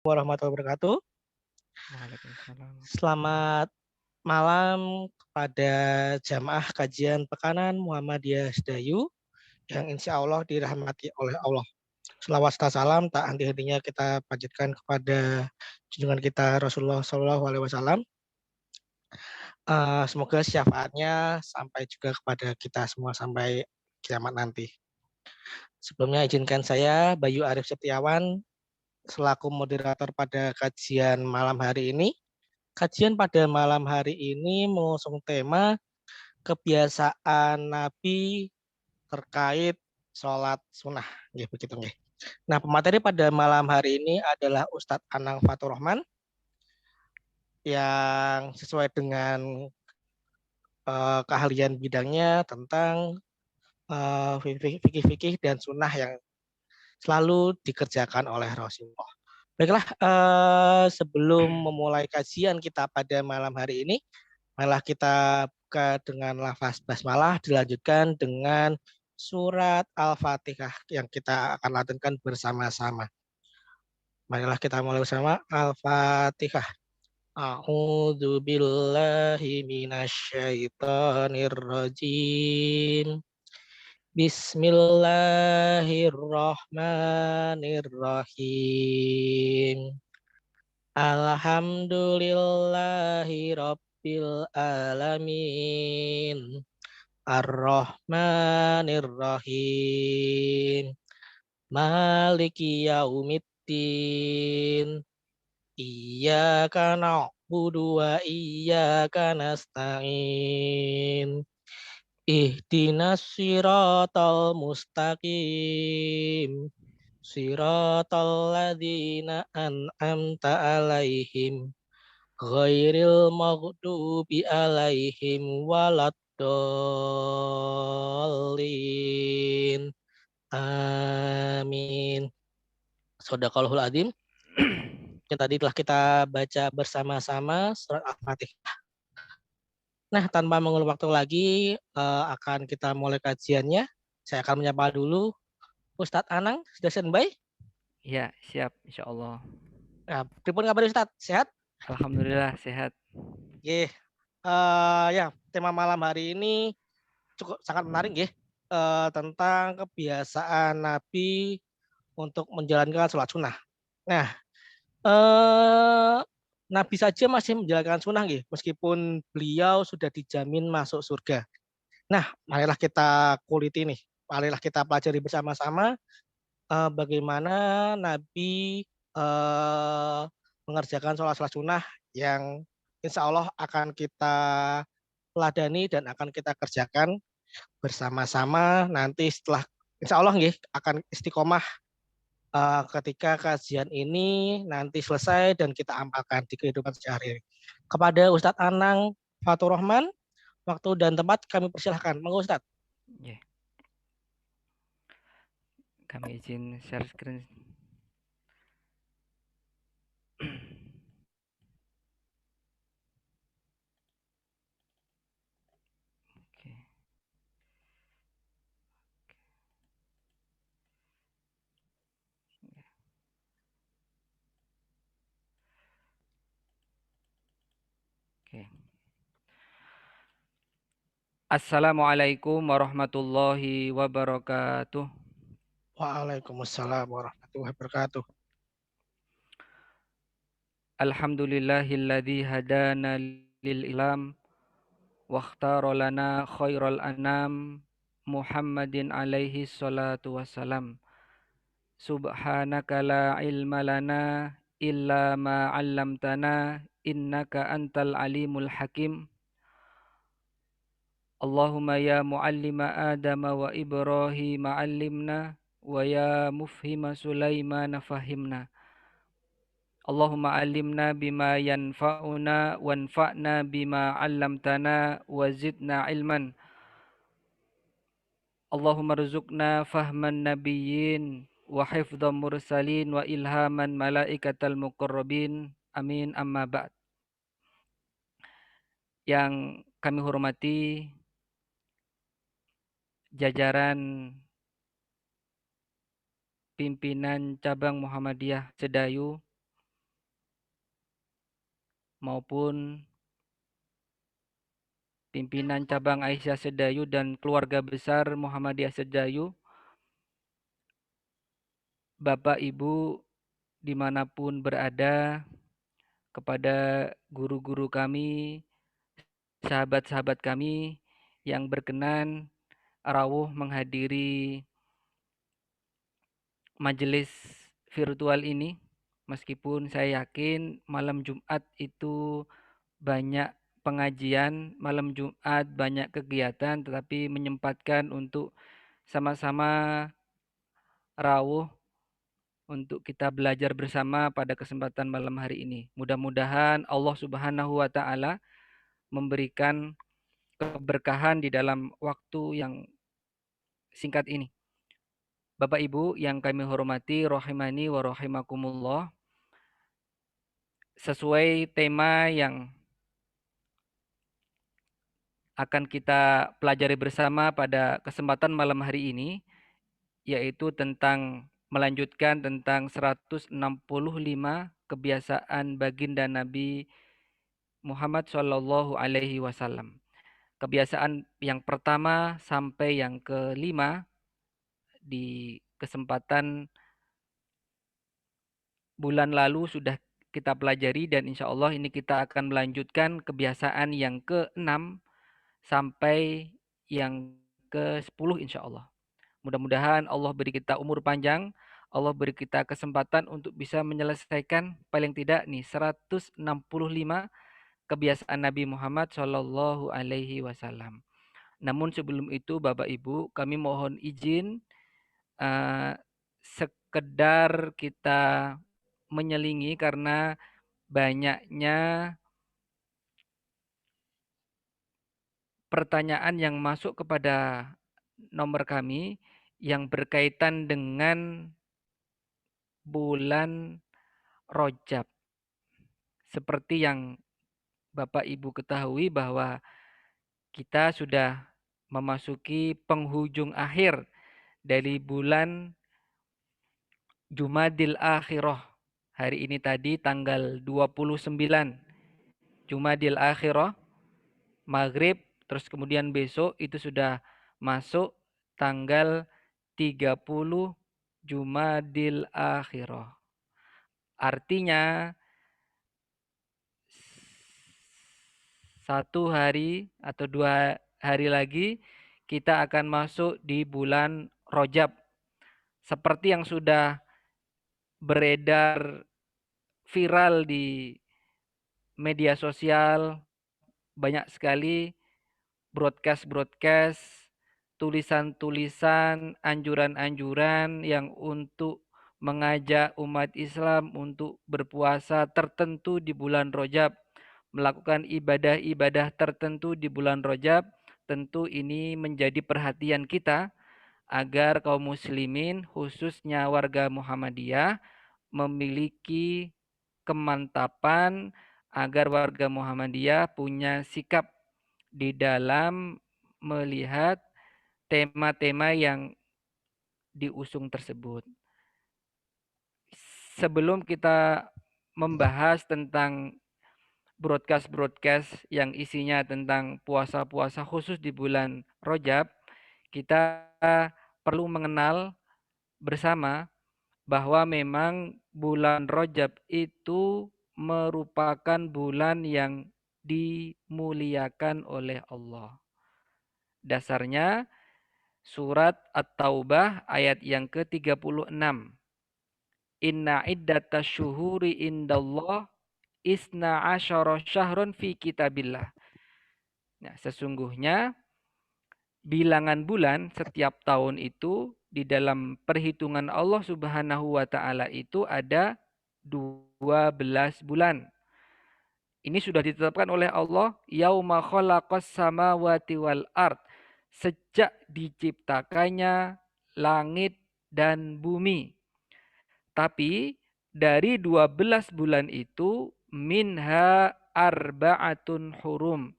Warahmatullahi wabarakatuh. Waalaikumsalam. Selamat malam kepada jamaah kajian pekanan Muhammadiyah Sedayu yang insya Allah dirahmati oleh Allah. Selawat serta salam tak henti-hentinya kita panjatkan kepada junjungan kita Rasulullah Shallallahu Alaihi Wasallam. Semoga syafaatnya sampai juga kepada kita semua sampai kiamat nanti. Sebelumnya izinkan saya Bayu Arif Setiawan selaku moderator pada kajian malam hari ini. Kajian pada malam hari ini mengusung tema kebiasaan Nabi terkait sholat sunnah. Ya, begitu. Ya. Nah, pemateri pada malam hari ini adalah Ustadz Anang Fatur Rahman yang sesuai dengan keahlian bidangnya tentang fikih-fikih dan sunnah yang selalu dikerjakan oleh Rasulullah. Baiklah, sebelum memulai kajian kita pada malam hari ini, malah kita buka dengan lafaz basmalah, dilanjutkan dengan surat Al-Fatihah yang kita akan lantunkan bersama-sama. Marilah kita mulai bersama Al-Fatihah. A'udzu billahi minasyaitonir rajim. Bismillahirrahmanirrahim. Alhamdulillahi rabbil alamin. Ar-Rahmanir Rahim. Maliki yaumiddin. Iyyaka na'budu wa iyyaka nasta'in. Ihdinas siratal mustaqim. Siratal ladzina an'amta alaihim. Ghairil maghdubi alaihim waladdallin. Amin. Shadaqallahul adzim. Yang tadi telah kita baca bersama-sama surat Al-Fatihah. Nah, tanpa mengulur waktu lagi, akan kita mulai kajiannya. Saya akan menyapa dulu Ustadz Anang, sudah standby? Ya, siap insya Allah. Nah, pripun kabar Ustadz? Sehat? Alhamdulillah sehat. Oke. Ya, tema malam hari ini cukup sangat menarik ya. Tentang kebiasaan Nabi untuk menjalankan sholat sunnah. Nah, eh, Nabi saja masih menjalankan sunnah ya, meskipun beliau sudah dijamin masuk surga. Nah, marilah kita kuliti nih, marilah kita pelajari bersama-sama bagaimana Nabi eh, mengerjakan sholat-sholat sunnah yang insya Allah akan kita teladani dan akan kita kerjakan bersama-sama nanti setelah insya Allah nggih, akan istiqomah ketika kajian ini nanti selesai dan kita amalkan di kehidupan sehari-hari. Kepada Ustadz Anang Fatur Rahman, waktu dan tempat kami persilahkan. Monggo Ustadz. Ya, kami izin share screen. Oke. Oke. Assalamualaikum warahmatullahi wabarakatuh. Waalaikumsalam warahmatullahi wabarakatuh. Alhamdulillahilladzi hadana lil ilam wa ikhtara lana khairal anam Muhammadin alaihi salatu wassalam. Subhanaka la ilma lana illa ma 'allamtana innaka antal alimul hakim. Allahumma ya muallima Adam wa Ibrahim 'allimna wa ya mufhima Sulaiman fahimna. Allahumma 'allimna bima yanfa'una wanfa'na bima 'allamtana wa zidna ilman. Allahumma rzuqna fahman nabiyyin wa hifdhan mursalin wa ilhaman malaikatal muqarrabin. Amin amma ba'd. Yang kami hormati jajaran pimpinan cabang Muhammadiyah Sedayu, maupun pimpinan cabang Aisyah Sedayu dan keluarga besar Muhammadiyah Sedayu, Bapak Ibu dimanapun berada, kepada guru-guru kami, sahabat-sahabat kami yang berkenan rawuh menghadiri majelis virtual ini. Meskipun saya yakin malam Jumat itu banyak pengajian, malam Jumat banyak kegiatan, tetapi menyempatkan untuk sama-sama rawuh untuk kita belajar bersama pada kesempatan malam hari ini. Mudah-mudahan Allah Subhanahu wa taala memberikan keberkahan di dalam waktu yang singkat ini. Bapak Ibu yang kami hormati, rahimani wa rahimakumullah, sesuai tema yang akan kita pelajari bersama pada kesempatan malam hari ini, yaitu tentang melanjutkan tentang 165 kebiasaan baginda Nabi Muhammad Shallallahu Alaihi Wasallam. Kebiasaan yang pertama sampai yang kelima di kesempatan bulan lalu sudah kita pelajari, dan insya Allah ini kita akan melanjutkan kebiasaan yang ke-6 sampai yang ke-10 insya Allah. Mudah-mudahan Allah beri kita umur panjang, Allah beri kita kesempatan untuk bisa menyelesaikan paling tidak nih 165 kebiasaan Nabi Muhammad Shallallahu Alaihi Wasallam. Namun sebelum itu Bapak Ibu, kami mohon izin sekedar kita menyelingi karena banyaknya pertanyaan yang masuk kepada nomor kami yang berkaitan dengan bulan Rajab. Seperti yang Bapak Ibu ketahui bahwa kita sudah memasuki penghujung akhir dari bulan Jumadil Akhirah. Hari ini tadi tanggal 29 Jumadil Akhirah, maghrib, terus kemudian besok itu sudah masuk tanggal 30 Jumadil Akhirah. Artinya 1 hari atau 2 hari lagi kita akan masuk di bulan Rajab. Seperti yang sudah beredar viral di media sosial, banyak sekali broadcast-broadcast, tulisan-tulisan, anjuran-anjuran yang untuk mengajak umat Islam untuk berpuasa tertentu di bulan Rajab, melakukan ibadah-ibadah tertentu di bulan Rajab. Tentu ini menjadi perhatian kita agar kaum muslimin, khususnya warga Muhammadiyah, memiliki kemantapan agar warga Muhammadiyah punya sikap di dalam melihat tema-tema yang diusung tersebut. Sebelum kita membahas tentang broadcast-broadcast yang isinya tentang puasa-puasa khusus di bulan Rajab, kita perlu mengenal bersama bahwa memang bulan Rajab itu merupakan bulan yang dimuliakan oleh Allah. Dasarnya surat At-Taubah ayat yang ke-36. Inna iddatash syuhuri indallah isna asyara syahrun fi kitabillah. Nah, sesungguhnya bilangan bulan setiap tahun itu di dalam perhitungan Allah Subhanahu wa taala itu ada 12 bulan. Ini sudah ditetapkan oleh Allah yauma khalaqas samawati wal ard, sejak diciptakannya langit dan bumi. Tapi dari 12 bulan itu minha arba'atun hurum.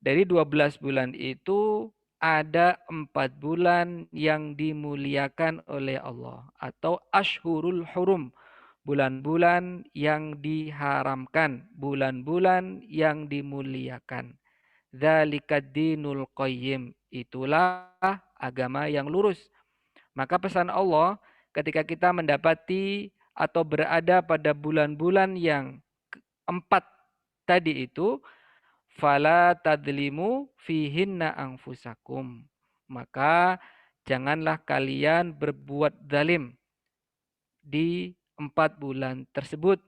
Dari 12 bulan itu ada 4 bulan yang dimuliakan oleh Allah atau ashhurul hurum, bulan-bulan yang diharamkan, bulan-bulan yang dimuliakan. Dzalikad dinul qayyim. Itulah agama yang lurus. Maka pesan Allah ketika kita mendapati atau berada pada bulan-bulan yang empat tadi itu, fala tadlimu fihinna anfusakum. Maka janganlah kalian berbuat zalim di 4 bulan tersebut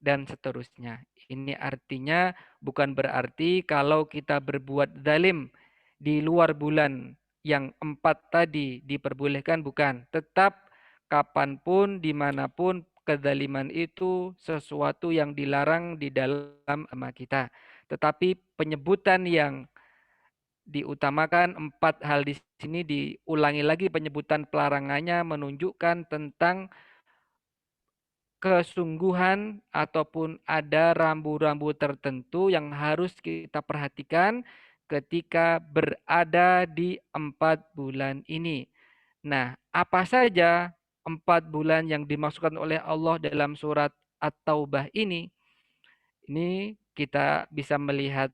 dan seterusnya. Ini artinya bukan berarti kalau kita berbuat zalim di luar bulan yang 4 tadi diperbolehkan, bukan. Tetap kapanpun, dimanapun kezaliman itu sesuatu yang dilarang di dalam agama kita. Tetapi penyebutan yang diutamakan 4 hal di sini diulangi lagi penyebutan pelarangannya menunjukkan tentang kesungguhan ataupun ada rambu-rambu tertentu yang harus kita perhatikan ketika berada di 4 bulan ini. Nah, apa saja 4 bulan yang dimaksudkan oleh Allah dalam surat At-Taubah ini? Ini kita bisa melihat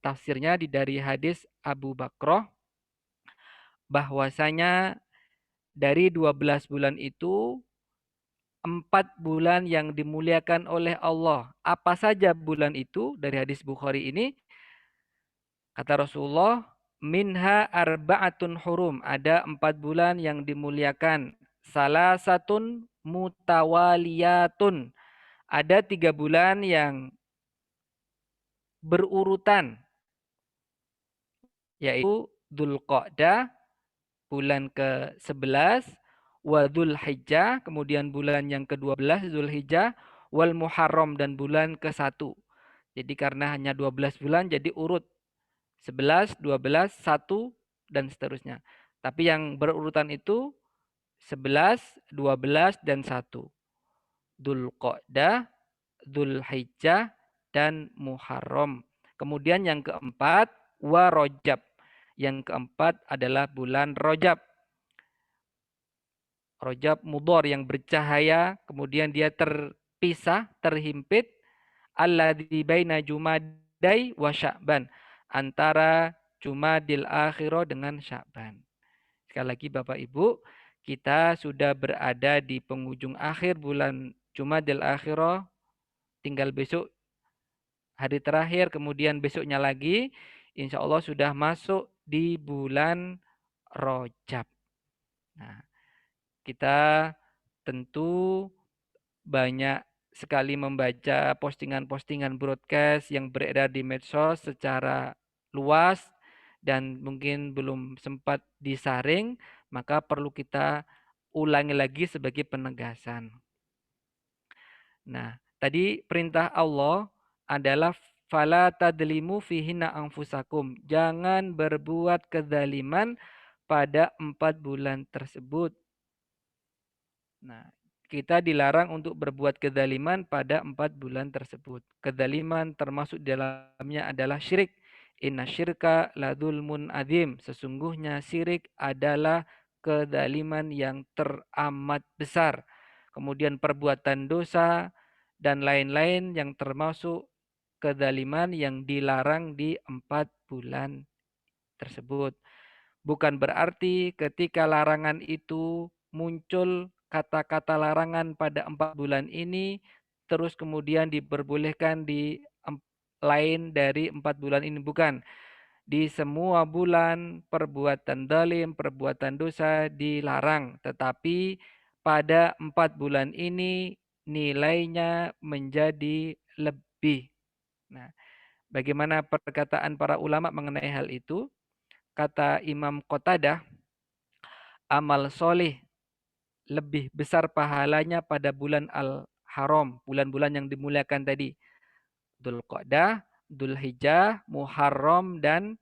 tafsirnya dari hadis Abu Bakrah bahwasanya dari 12 bulan itu 4 bulan yang dimuliakan oleh Allah. Apa saja bulan itu? Dari hadis Bukhari ini, kata Rasulullah, minha arba'atun hurum. Ada 4 bulan yang dimuliakan. Salah satun mutawaliyatun. Ada 3 bulan yang berurutan, yaitu Dzulqa'dah, bulan ke-11, wa Dzulhijjah, kemudian bulan yang ke-12 Dzulhijjah, wal Muharram, dan bulan ke-1. Jadi karena hanya 12 bulan jadi urut 11, 12, 1 dan seterusnya. Tapi yang berurutan itu 11, 12 dan 1. Dzulqa'dah, Dzulhijjah dan Muharram. Kemudian yang keempat wa Rajab. Yang keempat adalah bulan Rajab. Rajab mudhar yang bercahaya, kemudian dia terpisah, terhimpit, alladzi baina Jumadai wa Sya'ban, antara Jumadil Akhirah dengan Sya'ban. Sekali lagi Bapak Ibu, kita sudah berada di penghujung akhir bulan Jumadil Akhirah, tinggal besok hari terakhir, kemudian besoknya lagi, insya Allah sudah masuk di bulan Rajab. Nah, kita tentu banyak sekali membaca postingan-postingan broadcast yang beredar di medsos secara luas dan mungkin belum sempat disaring, maka perlu kita ulangi lagi sebagai penegasan. Nah, tadi perintah Allah adalah fala tadlimu fihinna anfusakum. Jangan berbuat kezaliman pada 4 bulan tersebut. Nah, kita dilarang untuk berbuat kezaliman pada 4 bulan tersebut. Kezaliman termasuk dalamnya adalah syirik. Inna syirka ladzulmun adzim. Sesungguhnya syirik adalah kezaliman yang teramat besar. Kemudian perbuatan dosa dan lain-lain yang termasuk kezaliman yang dilarang di 4 bulan tersebut. Bukan berarti ketika larangan itu muncul kata-kata larangan pada 4 bulan ini, terus kemudian diperbolehkan di lain dari 4 bulan ini. Bukan. Di semua bulan perbuatan zalim, perbuatan dosa dilarang. Tetapi pada 4 bulan ini nilainya menjadi lebih. Nah, bagaimana perkataan para ulama mengenai hal itu? Kata Imam Qatadah, amal soleh lebih besar pahalanya pada bulan Al-Haram, bulan-bulan yang dimuliakan tadi. Dzulqa'dah, Dzulhijjah, Muharram, dan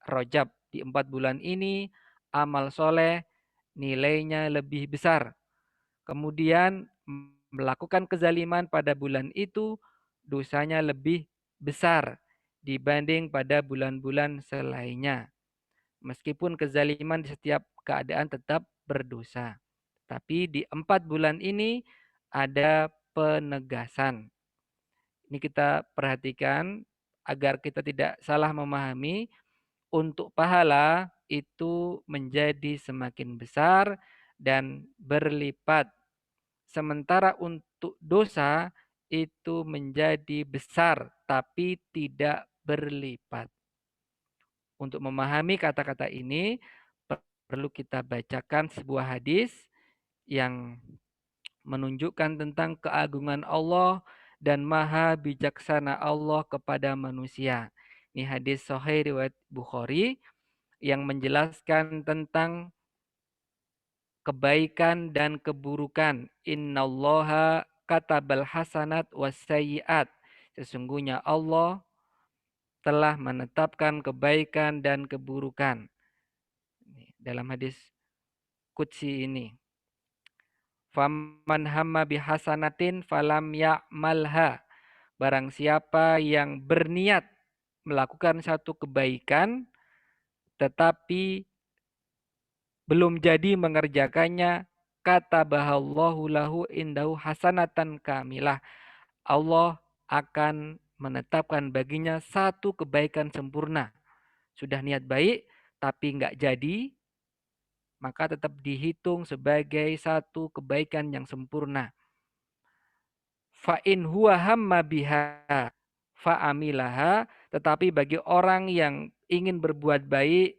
Rajab. Di 4 bulan ini, amal soleh nilainya lebih besar. Kemudian melakukan kezaliman pada bulan itu, dosanya lebih besar dibanding pada bulan-bulan selainnya. Meskipun kezaliman di setiap keadaan tetap berdosa. Tapi di 4 bulan ini ada penegasan. Ini kita perhatikan agar kita tidak salah memahami, untuk pahala itu menjadi semakin besar dan berlipat. Sementara untuk dosa itu menjadi besar tapi tidak berlipat. Untuk memahami kata-kata ini perlu kita bacakan sebuah hadis yang menunjukkan tentang keagungan Allah dan maha bijaksana Allah kepada manusia. Ini hadis sahih riwayat Bukhari yang menjelaskan tentang kebaikan dan keburukan. Innallaha katabal hasanat wassayiat. Sesungguhnya Allah telah menetapkan kebaikan dan keburukan. Dalam hadis qudsi ini. Faman hamma bihasanatin falam ya'malha. Barang siapa yang berniat melakukan satu kebaikan tetapi belum jadi mengerjakannya, kata bahallahu lahu indahu hasanatan kamilah. Allah akan menetapkan baginya satu kebaikan sempurna. Sudah niat baik, tapi nggak jadi, maka tetap dihitung sebagai satu kebaikan yang sempurna. Fa'in huwa hamma biha fa'amilaha, tetapi bagi orang yang ingin berbuat baik,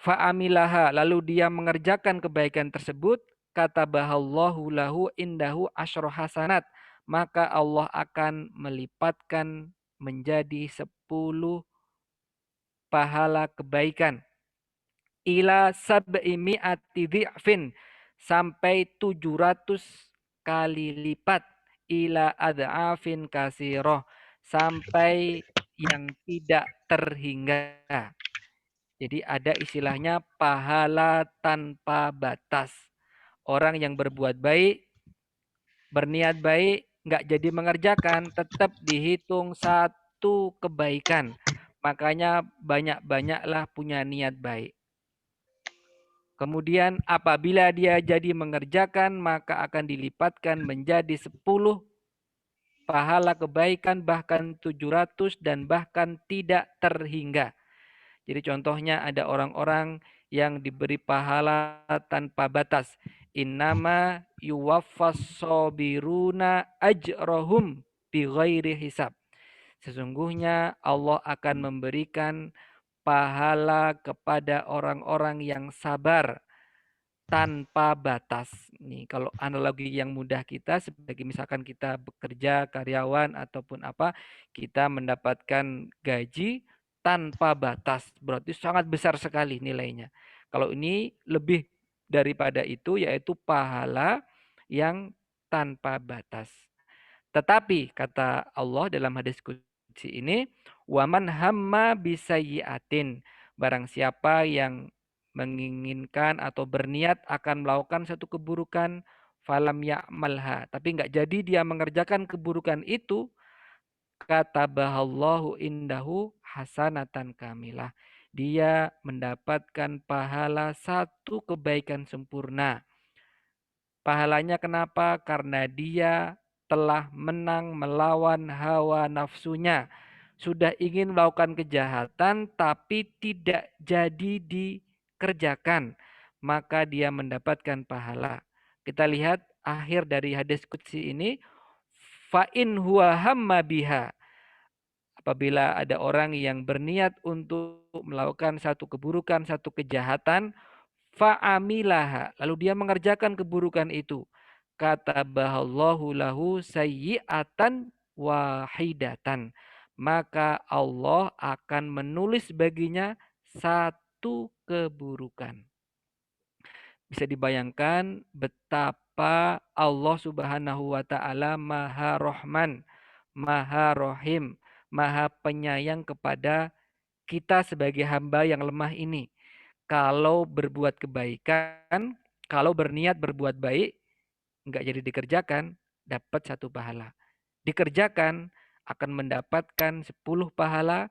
fa'amilaha, lalu dia mengerjakan kebaikan tersebut, kata bahallahu lahu indahu asyro hasanat, maka Allah akan melipatkan menjadi 10 pahala kebaikan. Ila sab'i mi'ati dhi'fin, sampai 700 kali lipat. Ila ad'afin kasiroh, sampai yang tidak terhingga. Jadi ada istilahnya pahala tanpa batas. Orang yang berbuat baik, berniat baik, nggak jadi mengerjakan, tetap dihitung satu kebaikan. Makanya banyak-banyaklah punya niat baik. Kemudian apabila dia jadi mengerjakan, maka akan dilipatkan menjadi 10 pahala kebaikan, bahkan 700 dan bahkan tidak terhingga. Jadi contohnya ada orang-orang yang diberi pahala tanpa batas. Innama yuwaffas sabiruna ajrohum bighairi hisab. Sesungguhnya Allah akan memberikan pahala kepada orang-orang yang sabar tanpa batas. Nih, kalau analogi yang mudah kita sebagai misalkan kita bekerja karyawan ataupun apa, kita mendapatkan gaji tanpa batas. Berarti sangat besar sekali nilainya. Kalau ini lebih daripada itu, yaitu pahala yang tanpa batas. Tetapi kata Allah dalam hadis qudsi ini, waman hamma bisayyi'atin, barang siapa yang menginginkan atau berniat akan melakukan satu keburukan, falam ya'malha, tapi nggak jadi dia mengerjakan keburukan itu, kata bahallahu indahu hasanatan kamilah. Dia mendapatkan pahala satu kebaikan sempurna. Pahalanya kenapa? Karena dia telah menang melawan hawa nafsunya. Sudah ingin melakukan kejahatan tapi tidak jadi dikerjakan. Maka dia mendapatkan pahala. Kita lihat akhir dari hadis qudsi ini. Fa'in huwa hamma biha. Apabila ada orang yang berniat untuk melakukan satu keburukan, satu kejahatan, fa'amilaha, lalu dia mengerjakan keburukan itu, kata bahallahu lahu sayyi'atan wahidatan, maka Allah akan menulis baginya satu keburukan. Bisa dibayangkan betapa Allah Subhanahu wa taala Maha Rahman, Maha Rahim, Maha Penyayang kepada kita sebagai hamba yang lemah ini. Kalau berbuat kebaikan, kalau berniat berbuat baik, nggak jadi dikerjakan, dapat satu pahala. Dikerjakan, akan mendapatkan 10 pahala,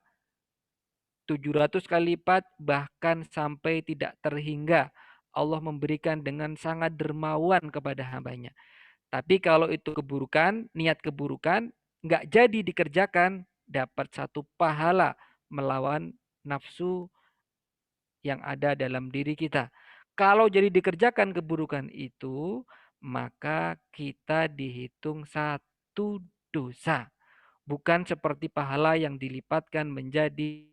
700 kali lipat, bahkan sampai tidak terhingga. Allah memberikan dengan sangat dermawan kepada hambanya. Tapi kalau itu keburukan, niat keburukan, nggak jadi dikerjakan, dapat satu pahala melawan nafsu yang ada dalam diri kita. Kalau jadi dikerjakan keburukan itu, maka kita dihitung satu dosa. Bukan seperti pahala yang dilipatkan menjadi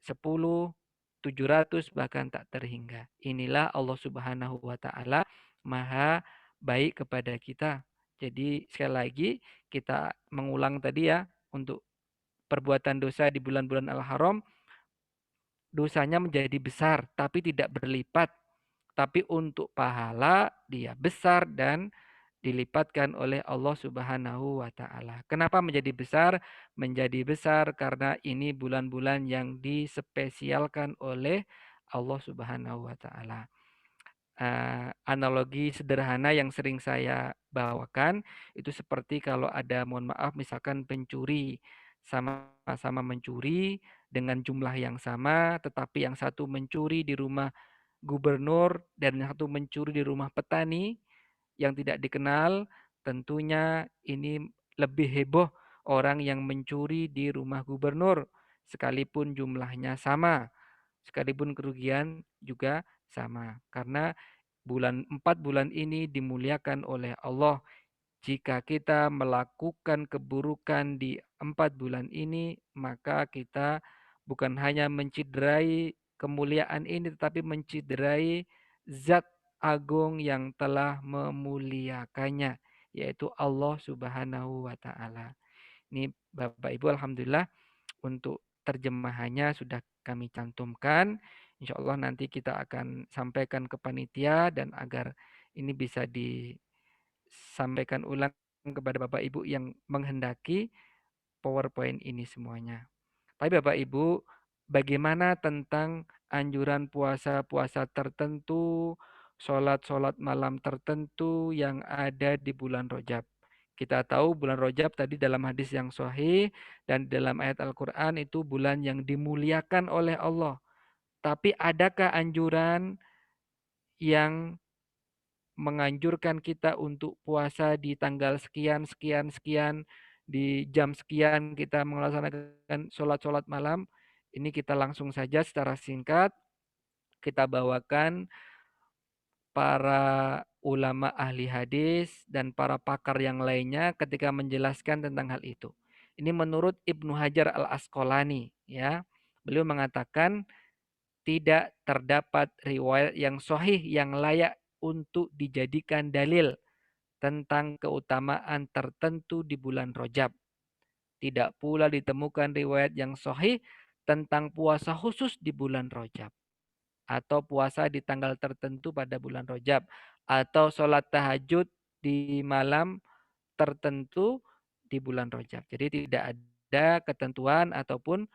10, 700 bahkan tak terhingga. Inilah Allah Subhanahu wa taala Maha baik kepada kita. Jadi sekali lagi kita mengulang tadi ya, untuk perbuatan dosa di bulan-bulan Al-Haram, dosanya menjadi besar tapi tidak berlipat. Tapi untuk pahala dia besar dan dilipatkan oleh Allah Subhanahu wa taala. Kenapa menjadi besar? Menjadi besar karena ini bulan-bulan yang dispesialkan oleh Allah Subhanahu wa taala. Analogi sederhana yang sering saya bawakan itu seperti kalau ada, mohon maaf, misalkan pencuri sama-sama mencuri dengan jumlah yang sama, tetapi yang satu mencuri di rumah gubernur dan yang satu mencuri di rumah petani yang tidak dikenal, tentunya ini lebih heboh orang yang mencuri di rumah gubernur, sekalipun jumlahnya sama, sekalipun kerugian juga sama. Karena 4 bulan ini dimuliakan oleh Allah. Jika kita melakukan keburukan di 4 bulan ini, maka kita bukan hanya menciderai kemuliaan ini, tetapi menciderai zat agung yang telah memuliakannya, yaitu Allah Subhanahu wa taala. Ini Bapak Ibu, alhamdulillah untuk terjemahannya sudah kami cantumkan. Insya Allah nanti kita akan sampaikan ke panitia dan agar ini bisa disampaikan ulang kepada Bapak Ibu yang menghendaki PowerPoint ini semuanya. Tapi Bapak Ibu, bagaimana tentang anjuran puasa-puasa tertentu, sholat-sholat malam tertentu yang ada di bulan Rajab? Kita tahu bulan Rajab tadi dalam hadis yang sahih dan dalam ayat Al-Quran itu bulan yang dimuliakan oleh Allah. Tapi adakah anjuran yang menganjurkan kita untuk puasa di tanggal sekian, sekian, sekian, di jam sekian kita melaksanakan sholat-sholat malam? Ini kita langsung saja secara singkat kita bawakan para ulama ahli hadis dan para pakar yang lainnya ketika menjelaskan tentang hal itu. Ini menurut Ibnu Hajar Al-Asqalani ya. Beliau mengatakan tidak terdapat riwayat yang sahih yang layak untuk dijadikan dalil tentang keutamaan tertentu di bulan Rajab. Tidak pula ditemukan riwayat yang sahih tentang puasa khusus di bulan Rajab atau puasa di tanggal tertentu pada bulan Rajab atau sholat tahajud di malam tertentu di bulan Rajab. Jadi tidak ada ketentuan ataupun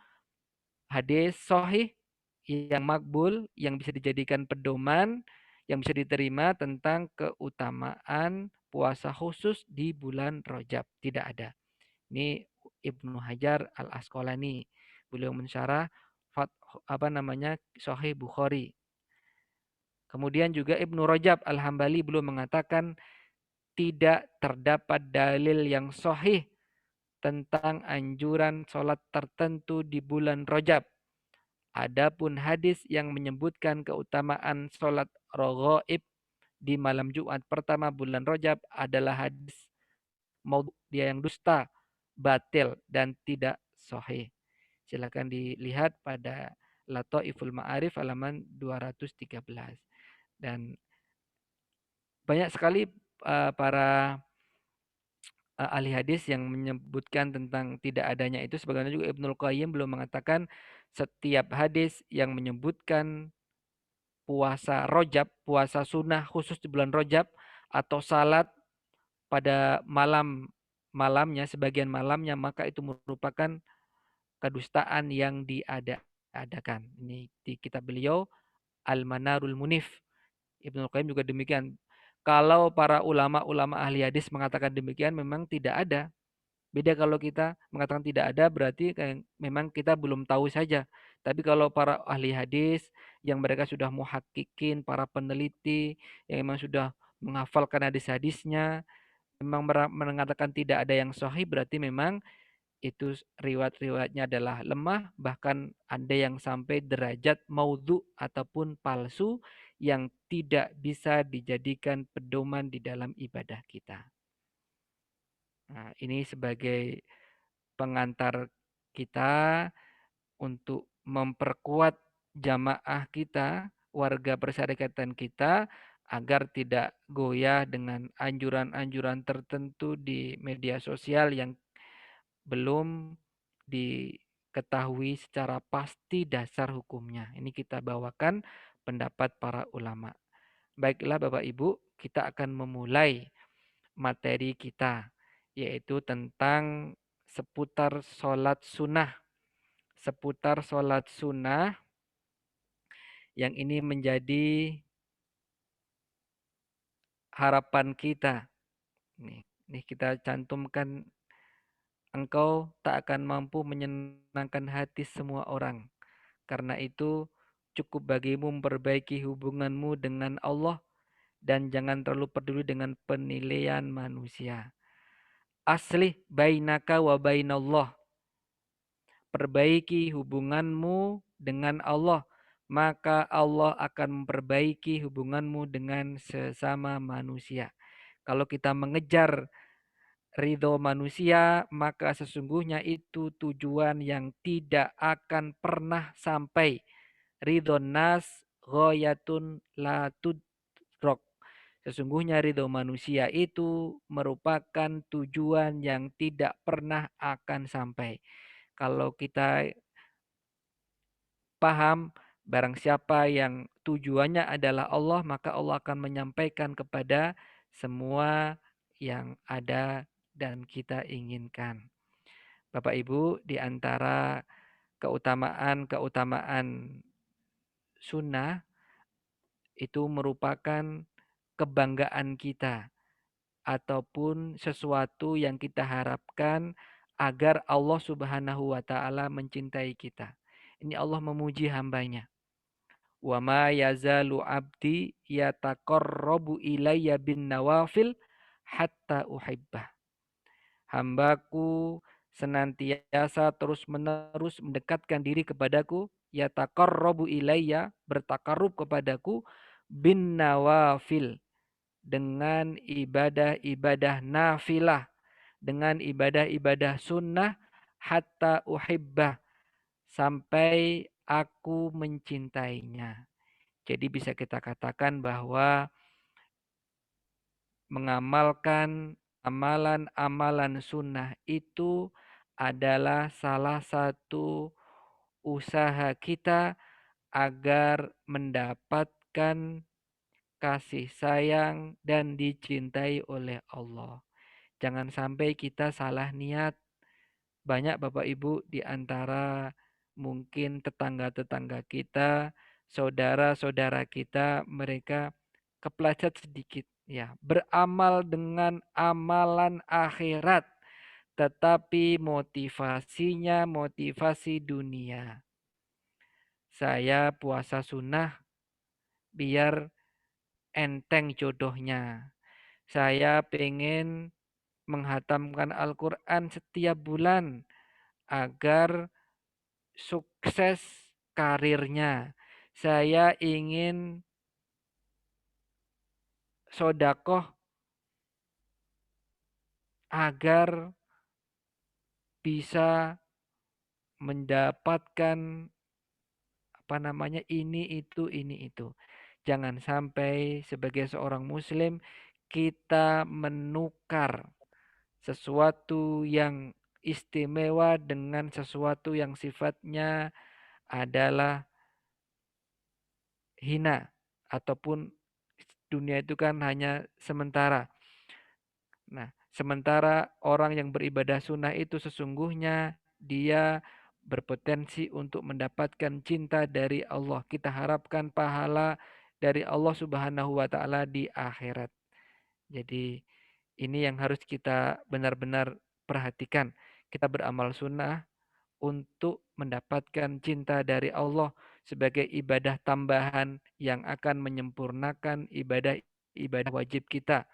hadis sahih yang makbul yang bisa dijadikan pedoman yang bisa diterima tentang keutamaan puasa khusus di bulan Rajab. Tidak ada. Ini Ibnu Hajar Al-Asqalani. Beliau mensyarah Sahih Bukhari. Kemudian juga Ibnu Rajab Al-Hambali belum mengatakan tidak terdapat dalil yang sahih tentang anjuran sholat tertentu di bulan Rajab. Adapun hadis yang menyebutkan keutamaan sholat raghaib di malam Jumat pertama bulan Rajab adalah hadis maudhu, dia yang dusta, batil dan tidak sahih. Silakan dilihat pada Lataiful Ma'arif halaman 213. Dan banyak sekali para ahli hadis yang menyebutkan tentang tidak adanya itu. Sebagaimana juga Ibnul Qayyim belum mengatakan setiap hadis yang menyebutkan puasa Rajab, puasa sunnah khusus di bulan Rajab atau salat pada malamnya, sebagian malamnya, maka itu merupakan kedustaan yang diada-adakan. Ini di kitab beliau Al-Manarul Munif. Ibnu Qayyim juga demikian. Kalau para ulama-ulama ahli hadis mengatakan demikian, memang tidak ada. Beda kalau kita mengatakan tidak ada, berarti memang kita belum tahu saja. Tapi kalau para ahli hadis yang mereka sudah muhakkikin, para peneliti yang memang sudah menghafalkan hadis-hadisnya, memang mengatakan tidak ada yang sahih, berarti memang itu riwayat-riwayatnya adalah lemah, bahkan ada yang sampai derajat maudhu ataupun palsu yang tidak bisa dijadikan pedoman di dalam ibadah kita. Nah, ini sebagai pengantar kita untuk memperkuat jamaah kita, warga persyarikatan kita, agar tidak goyah dengan anjuran-anjuran tertentu di media sosial yang belum diketahui secara pasti dasar hukumnya. Ini kita bawakan pendapat para ulama. Baiklah Bapak Ibu, kita akan memulai materi kita, yaitu tentang seputar sholat sunnah. Seputar sholat sunnah yang ini menjadi harapan kita. Nih kita cantumkan, engkau tak akan mampu menyenangkan hati semua orang. Karena itu, cukup bagimu memperbaiki hubunganmu dengan Allah dan jangan terlalu peduli dengan penilaian manusia. Aslih bainaka wa bainallah. Perbaiki hubunganmu dengan Allah, maka Allah akan memperbaiki hubunganmu dengan sesama manusia. Kalau kita mengejar ridho manusia, maka sesungguhnya itu tujuan yang tidak akan pernah sampai. Ridho nas ghayatun la tudrok. Sesungguhnya ridho manusia itu merupakan tujuan yang tidak pernah akan sampai. Kalau kita paham, barang siapa yang tujuannya adalah Allah, maka Allah akan menyampaikan kepada semua yang ada dan kita inginkan. Bapak Ibu, di antara keutamaan-keutamaan sunnah itu merupakan kebanggaan kita ataupun sesuatu yang kita harapkan agar Allah Subhanahu wa taala mencintai kita. Ini Allah memuji hambanya. Wa ma yazalu abdi yataqarrabu ilayya bin nawafil hatta uhibbah. Hambaku senantiasa terus-menerus mendekatkan diri kepadaku, yataqarrabu ilayya, bertakarub kepadaku, bin nawafil, dengan ibadah-ibadah nafilah, dengan ibadah-ibadah sunnah, hatta uhibbah, sampai aku mencintainya. Jadi bisa kita katakan bahwa mengamalkan amalan-amalan sunnah itu adalah salah satu usaha kita agar mendapatkan kasih sayang dan dicintai oleh Allah. Jangan sampai kita salah niat. Banyak Bapak Ibu di antara mungkin tetangga-tetangga kita, saudara-saudara kita, mereka kepleset sedikit ya, beramal dengan amalan akhirat, tetapi motivasinya motivasi dunia. Saya puasa sunnah biar enteng jodohnya. Saya pengen menghatamkan Al-Quran setiap bulan agar sukses karirnya. Saya ingin sodakoh agar bisa mendapatkan ini itu. Jangan sampai sebagai seorang muslim kita menukar sesuatu yang istimewa dengan sesuatu yang sifatnya adalah hina ataupun dunia itu kan hanya sementara. Nah, sementara orang yang beribadah sunnah itu sesungguhnya dia berpotensi untuk mendapatkan cinta dari Allah. Kita harapkan pahala dari Allah Subhanahu wa taala di akhirat. Jadi ini yang harus kita benar-benar perhatikan. Kita beramal sunnah untuk mendapatkan cinta dari Allah sebagai ibadah tambahan yang akan menyempurnakan ibadah ibadah wajib kita.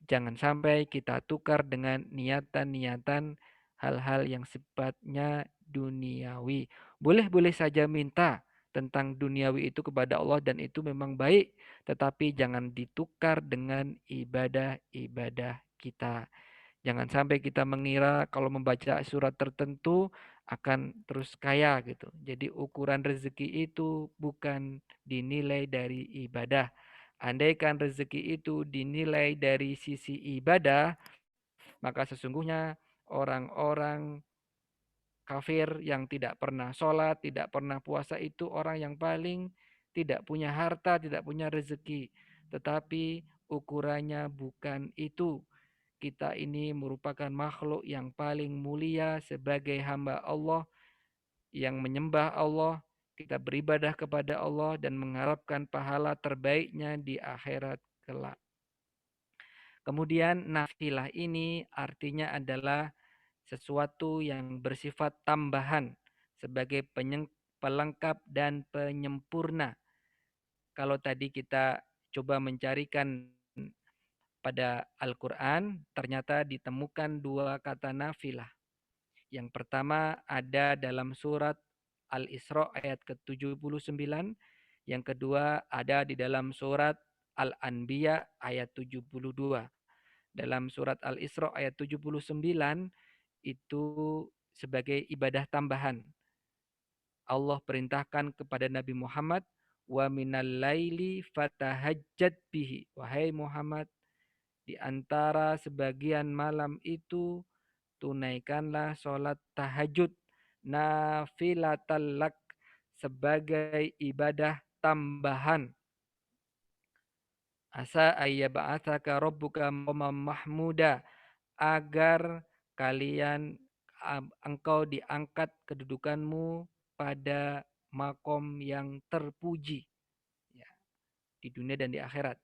Jangan sampai kita tukar dengan niatan-niatan hal-hal yang sifatnya duniawi. Boleh-boleh saja minta tentang duniawi itu kepada Allah dan itu memang baik, tetapi jangan ditukar dengan ibadah-ibadah kita. Jangan sampai kita mengira kalau membaca surat tertentu akan terus kaya gitu. Jadi ukuran rezeki itu bukan dinilai dari ibadah. Andaikan rezeki itu dinilai dari sisi ibadah, maka sesungguhnya orang-orang kafir yang tidak pernah sholat, tidak pernah puasa itu orang yang paling tidak punya harta, tidak punya rezeki. Tetapi ukurannya bukan itu. Kita ini merupakan makhluk yang paling mulia sebagai hamba Allah yang menyembah Allah, kita beribadah kepada Allah dan mengharapkan pahala terbaiknya di akhirat kelak. Kemudian nafilah ini artinya adalah sesuatu yang bersifat tambahan sebagai pelengkap dan penyempurna. Kalau tadi kita coba mencarikan pada Al-Quran, ternyata ditemukan dua kata nafilah. Yang pertama ada dalam surat Al-Isra ayat ke-79. Yang kedua ada di dalam surat Al-Anbiya ayat 72. Dalam surat Al-Isra ayat 79 itu sebagai ibadah tambahan. Allah perintahkan kepada Nabi Muhammad, wa minal laili fatahajjat bihi. Wahai Muhammad, di antara sebagian malam itu tunaikanlah sholat tahajud nafilatal lak sebagai ibadah tambahan. Asa ayyaba'atsaka rabbuka maqaman mahmuda agar kalian engkau diangkat kedudukanmu pada makom yang terpuji ya, di dunia dan di akhirat.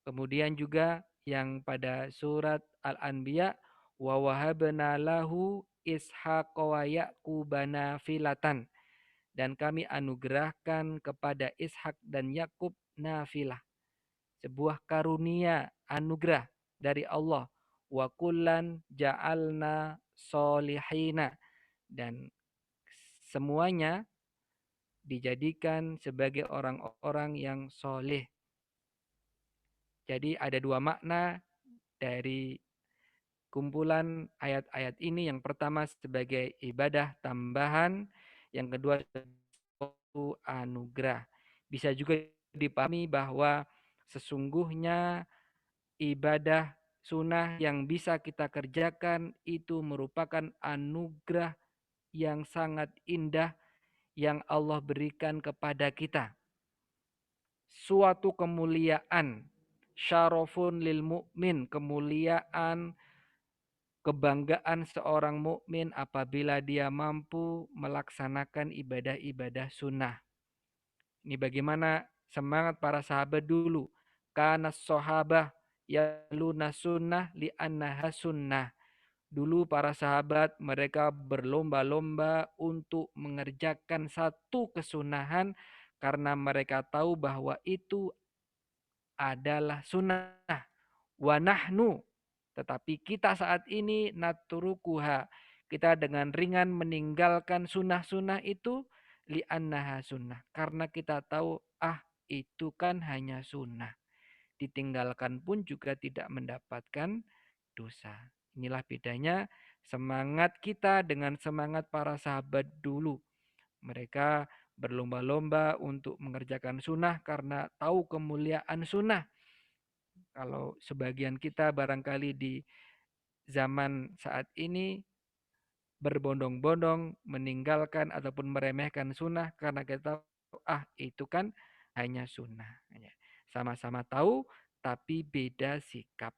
Kemudian juga yang pada surat Al-Anbiya wa wahabna lahu ishaqa wa yaquba nafilatan dan kami anugerahkan kepada Ishak dan Yakub nafilah sebuah karunia anugerah dari Allah wa kullan ja'alna solihina dan semuanya dijadikan sebagai orang-orang yang soleh. Jadi ada dua makna dari kumpulan ayat-ayat ini. Yang pertama sebagai ibadah tambahan, yang kedua suatu anugerah. Bisa juga dipahami bahwa sesungguhnya ibadah sunnah yang bisa kita kerjakan itu merupakan anugerah yang sangat indah yang Allah berikan kepada kita. Suatu kemuliaan, syarafun lil mu'min, kemuliaan, kebanggaan seorang mukmin apabila dia mampu melaksanakan ibadah-ibadah sunnah. Ini bagaimana semangat para sahabat dulu. Kana sahabah yaluna sunnah li'annaha sunnah. Dulu para sahabat mereka berlomba-lomba untuk mengerjakan satu kesunahan karena mereka tahu bahwa itu adalah sunnah. Wa nahnu. Tetapi kita saat ini naturukuha. Kita dengan ringan meninggalkan sunnah-sunnah itu li'annaha sunnah. Karena kita tahu itu kan hanya sunnah. Ditinggalkan pun juga tidak mendapatkan dosa. Inilah bedanya semangat kita dengan semangat para sahabat dulu. Mereka berlomba-lomba untuk mengerjakan sunnah karena tahu kemuliaan sunnah. Kalau sebagian kita barangkali di zaman saat ini berbondong-bondong meninggalkan ataupun meremehkan sunnah karena kita tahu itu kan hanya sunnah. Sama-sama tahu tapi beda sikap.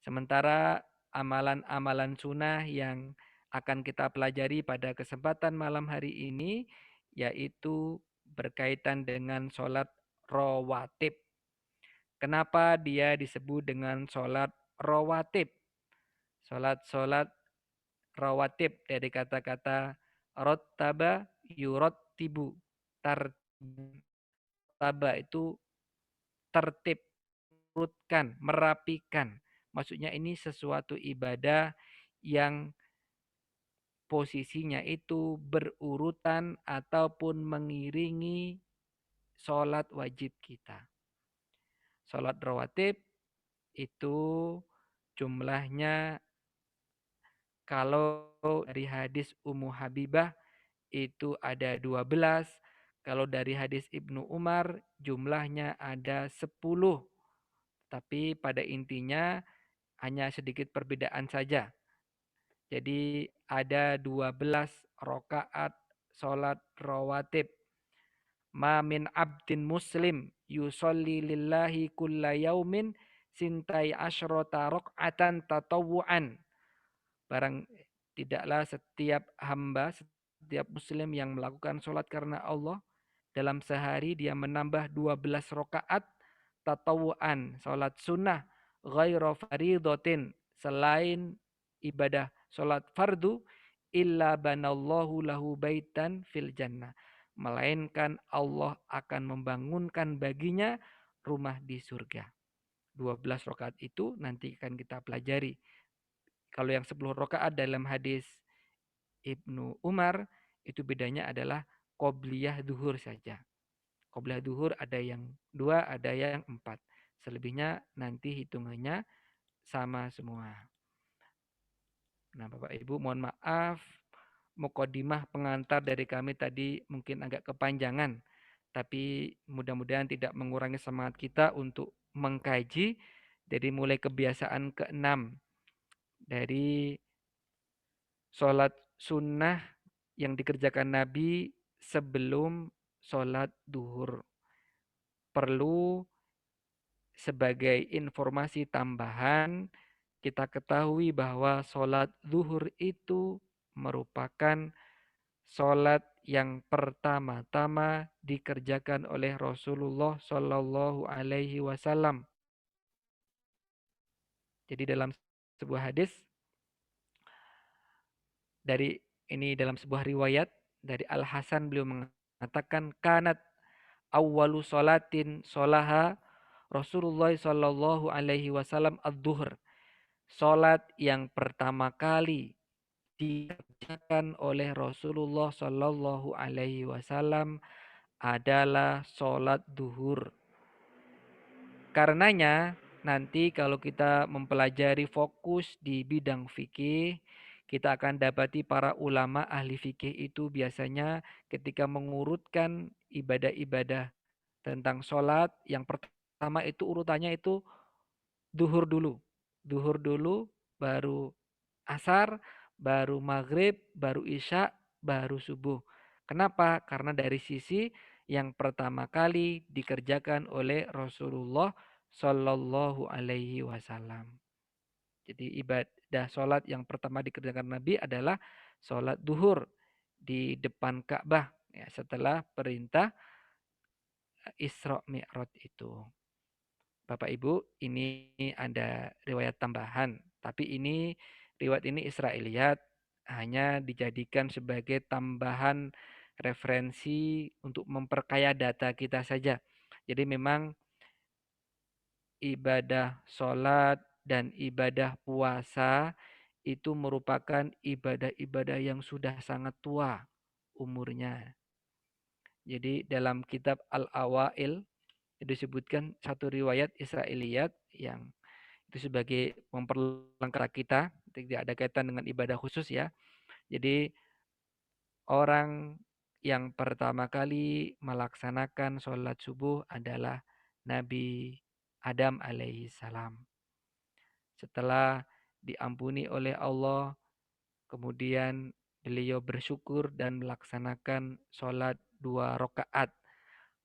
Sementara amalan-amalan sunnah yang akan kita pelajari pada kesempatan malam hari ini yaitu berkaitan dengan sholat rawatib. Kenapa dia disebut dengan sholat rawatib? Sholat-sholat rawatib dari kata-kata rottaba yurottibu. Tartaba itu tertib, urutkan, merapikan. Maksudnya ini sesuatu ibadah yang posisinya itu berurutan ataupun mengiringi sholat wajib kita. Sholat rawatib itu jumlahnya kalau dari hadis Ummu Habibah itu ada 12. Kalau dari hadis Ibnu Umar jumlahnya ada 10. Tapi pada intinya hanya sedikit perbedaan saja. Jadi ada 12 rakaat sholat rawatib. Ma min abdin muslim yusolli lillahi kulla yaumin sintai asyrota rok'atan tatawu'an. Barang tidaklah setiap hamba, setiap muslim yang melakukan sholat karena Allah, dalam sehari dia menambah 12 rakaat tatawu'an, sholat sunnah, ghaira faridotin, selain ibadah sholat fardu, illa banallahu lahu baitan fil jannah. Melainkan Allah akan membangunkan baginya rumah di surga. 12 rakaat itu nanti akan kita pelajari. Kalau yang 10 rakaat dalam hadis Ibnu Umar, itu bedanya adalah qobliyah duhur saja. Qobliyah duhur ada yang 2, ada yang 4. Selebihnya nanti hitungannya sama semua. Nah, Bapak Ibu, mohon maaf, mukadimah pengantar dari kami tadi mungkin agak kepanjangan, tapi mudah-mudahan tidak mengurangi semangat kita untuk mengkaji dari mulai kebiasaan keenam dari sholat sunnah yang dikerjakan Nabi sebelum sholat duhur. Perlu sebagai informasi tambahan, kita ketahui bahwa sholat zuhur itu merupakan sholat yang pertama-tama dikerjakan oleh Rasulullah Shallallahu Alaihi Wasallam. Jadi dalam sebuah hadis dalam sebuah riwayat dari Al Hasan beliau mengatakan kanat awwalu sholatin sholaha Rasulullah Shallallahu Alaihi Wasallam ad-duhr. Sholat yang pertama kali dikerjakan oleh Rasulullah Shallallahu Alaihi Wasallam adalah sholat duhur. Karenanya nanti kalau kita mempelajari fokus di bidang fikih, kita akan dapati para ulama ahli fikih itu biasanya ketika mengurutkan ibadah-ibadah tentang sholat, yang pertama itu urutannya itu duhur dulu. Duhur dulu, baru asar, baru maghrib, baru isya, baru subuh. Kenapa? Karena dari sisi yang pertama kali dikerjakan oleh Rasulullah Shallallahu Alaihi Wasallam. Jadi ibadah sholat yang pertama dikerjakan Nabi adalah sholat duhur di depan Ka'bah ya, setelah perintah Isra Mi'raj itu. Bapak Ibu, ini ada riwayat tambahan, tapi riwayat ini Israiliyat, hanya dijadikan sebagai tambahan referensi untuk memperkaya data kita saja. Jadi memang ibadah sholat dan ibadah puasa itu merupakan ibadah-ibadah yang sudah sangat tua umurnya. Jadi dalam kitab Al-Awail disebutkan satu riwayat Israiliyat yang itu sebagai memperlengkap kita, tidak ada kaitan dengan ibadah khusus ya. Jadi orang yang pertama kali melaksanakan sholat subuh adalah Nabi Adam alaihi salam. Setelah diampuni oleh Allah, kemudian beliau bersyukur dan melaksanakan sholat 2 rakaat.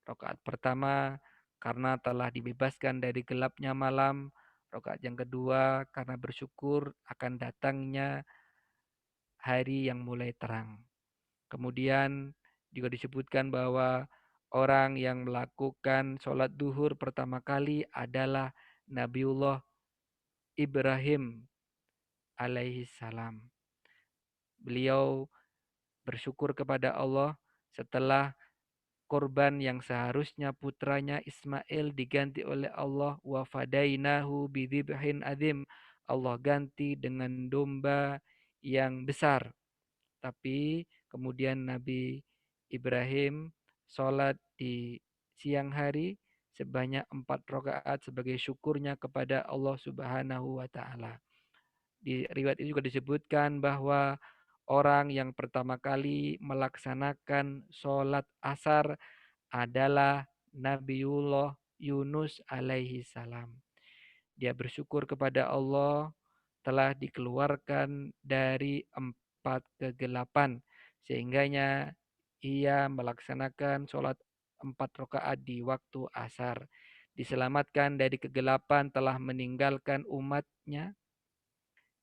Rakaat pertama karena telah dibebaskan dari gelapnya malam. Rakaat yang kedua karena bersyukur akan datangnya hari yang mulai terang. Kemudian juga disebutkan bahwa orang yang melakukan sholat duhur pertama kali adalah Nabiullah Ibrahim alaihi salam. Beliau bersyukur kepada Allah setelah korban yang seharusnya putranya Ismail diganti oleh Allah wa fadainahu bidzibhin adzim. Allah ganti dengan domba yang besar. Tapi kemudian Nabi Ibrahim sholat di siang hari sebanyak 4 rakaat sebagai syukurnya kepada Allah Subhanahu wa taala. Di riwayat ini juga disebutkan bahwa orang yang pertama kali melaksanakan sholat asar adalah Nabiullah Yunus alaihi salam. Dia bersyukur kepada Allah telah dikeluarkan dari 4 kegelapan, sehingganya ia melaksanakan sholat 4 rakaat di waktu asar. Diselamatkan dari kegelapan telah meninggalkan umatnya,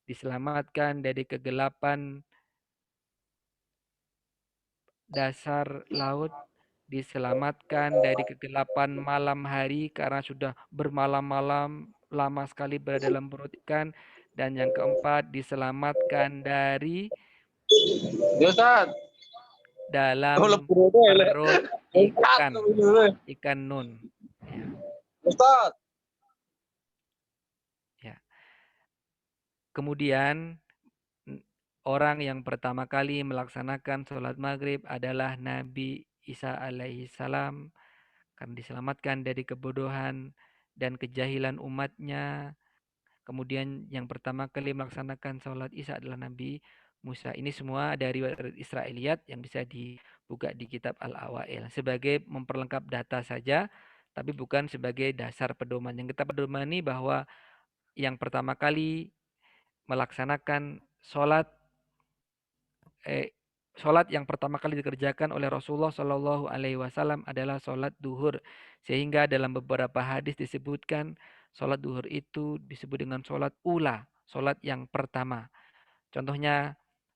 diselamatkan dari kegelapan dasar laut, diselamatkan dari kegelapan malam hari karena sudah bermalam-malam lama sekali berada dalam perut ikan, dan yang keempat diselamatkan dari Ya Ustaz. Oh, dalam lebur itu ya. perut Ustaz, ikan, lebur. ikan nun. Ya, Ustaz. ya. Kemudian orang yang pertama kali melaksanakan sholat maghrib adalah Nabi Isa alaihi salam, karena diselamatkan dari kebodohan dan kejahilan umatnya. Kemudian yang pertama kali melaksanakan sholat Isya adalah Nabi Musa. Ini semua dari Israiliyat yang bisa dibuka di kitab Al-Awail. Sebagai memperlengkap data saja, tapi bukan sebagai dasar pedoman. Yang kita pedomani bahwa yang pertama kali melaksanakan eh, sholat yang pertama kali dikerjakan oleh Rasulullah Shallallahu Alaihi Wasallam adalah sholat duhur, sehingga dalam beberapa hadis disebutkan sholat duhur itu disebut dengan sholat ula, sholat yang pertama. Contohnya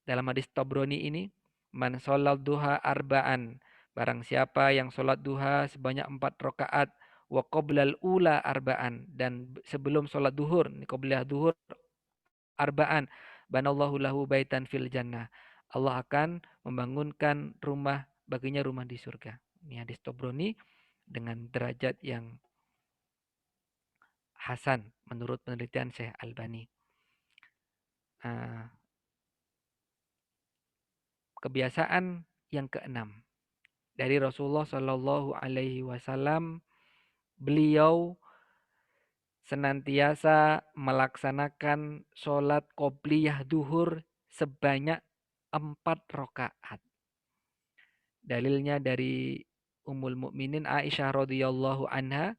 dalam hadis Tobroni ini, man sholat duha arba'an, barang siapa yang sholat duha sebanyak 4 rakaat, wa qoblal ula arba'an, dan sebelum sholat duhur, ini qoblal duhur arba'an, banallahu lahu baitan fil jannah. Allah akan membangunkan rumah baginya, rumah di surga. Ini hadis Tobroni dengan derajat yang hasan menurut penelitian Syekh Albani. Kebiasaan yang keenam dari Rasulullah Shallallahu Alaihi Wasallam, beliau senantiasa melaksanakan sholat qobliyah duhur sebanyak 4 rakaat. Dalilnya dari Ummul Mukminin Aisyah radhiyallahu anha,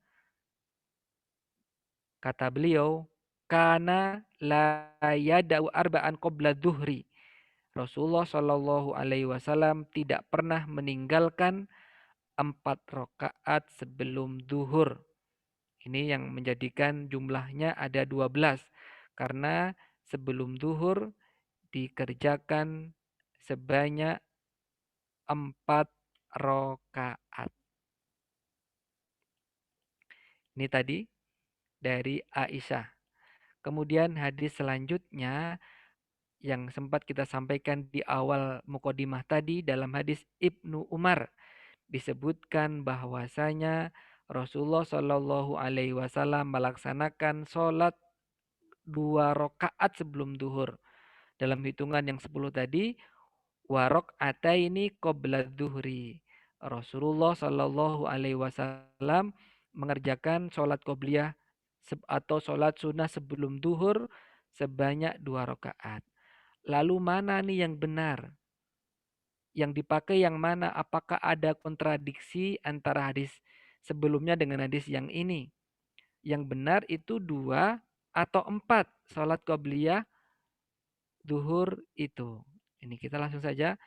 kata beliau, kana la yada'u arba'an qabla duhri. Rasulullah Shallallahu alaihi wasallam tidak pernah meninggalkan 4 rakaat sebelum duhur. Ini yang menjadikan jumlahnya ada 12, karena sebelum duhur dikerjakan sebanyak 4 rakaat. Ini tadi dari Aisyah. Kemudian hadis selanjutnya yang sempat kita sampaikan di awal mukadimah tadi, dalam hadis Ibnu Umar disebutkan bahwasanya Rasulullah Shallallahu Alaihi Wasallam melaksanakan sholat 2 rakaat sebelum duhur. Dalam hitungan yang 10 tadi, warok ataini qabla duhri. Rasulullah Shallallahu Alaihi Wasallam mengerjakan sholat qobliyah atau sholat sunnah sebelum duhur sebanyak 2 rakaat. Lalu mana nih yang benar? Yang dipakai yang mana? Apakah ada kontradiksi antara hadis sebelumnya dengan hadis yang ini? Yang benar itu 2 atau 4 sholat qobliyah duhur itu. Ini kita langsung saja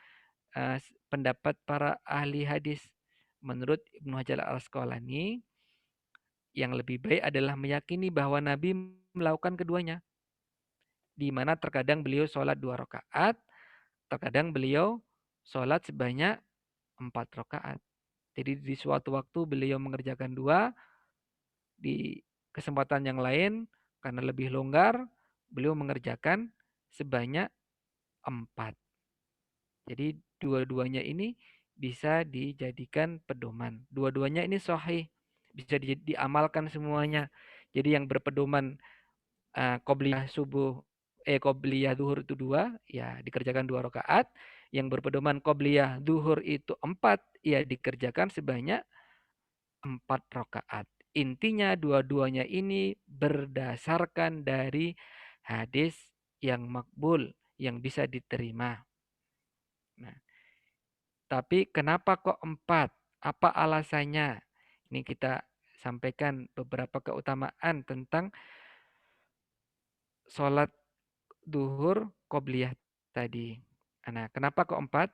pendapat para ahli hadis. Menurut Ibnu Hajar al-Asqalani, yang lebih baik adalah meyakini bahwa Nabi melakukan keduanya. Di mana terkadang beliau sholat 2 rakaat, terkadang beliau sholat sebanyak 4 rakaat. Jadi di suatu waktu beliau mengerjakan 2, di kesempatan yang lain karena lebih longgar, beliau mengerjakan sebanyak 4. Jadi dua-duanya ini bisa dijadikan pedoman. Dua-duanya ini sahih, bisa diamalkan semuanya. Jadi yang berpedoman qobliyah qobliyah zuhur itu 2, ya dikerjakan 2 rakaat. Yang berpedoman qobliyah zuhur itu 4, ya dikerjakan sebanyak 4 rakaat. Intinya dua-duanya ini berdasarkan dari hadis yang makbul, yang bisa diterima. Nah, tapi kenapa kok 4? Apa alasannya? Ini kita sampaikan beberapa keutamaan tentang sholat duhur qobliyah tadi. Nah, kenapa kok 4?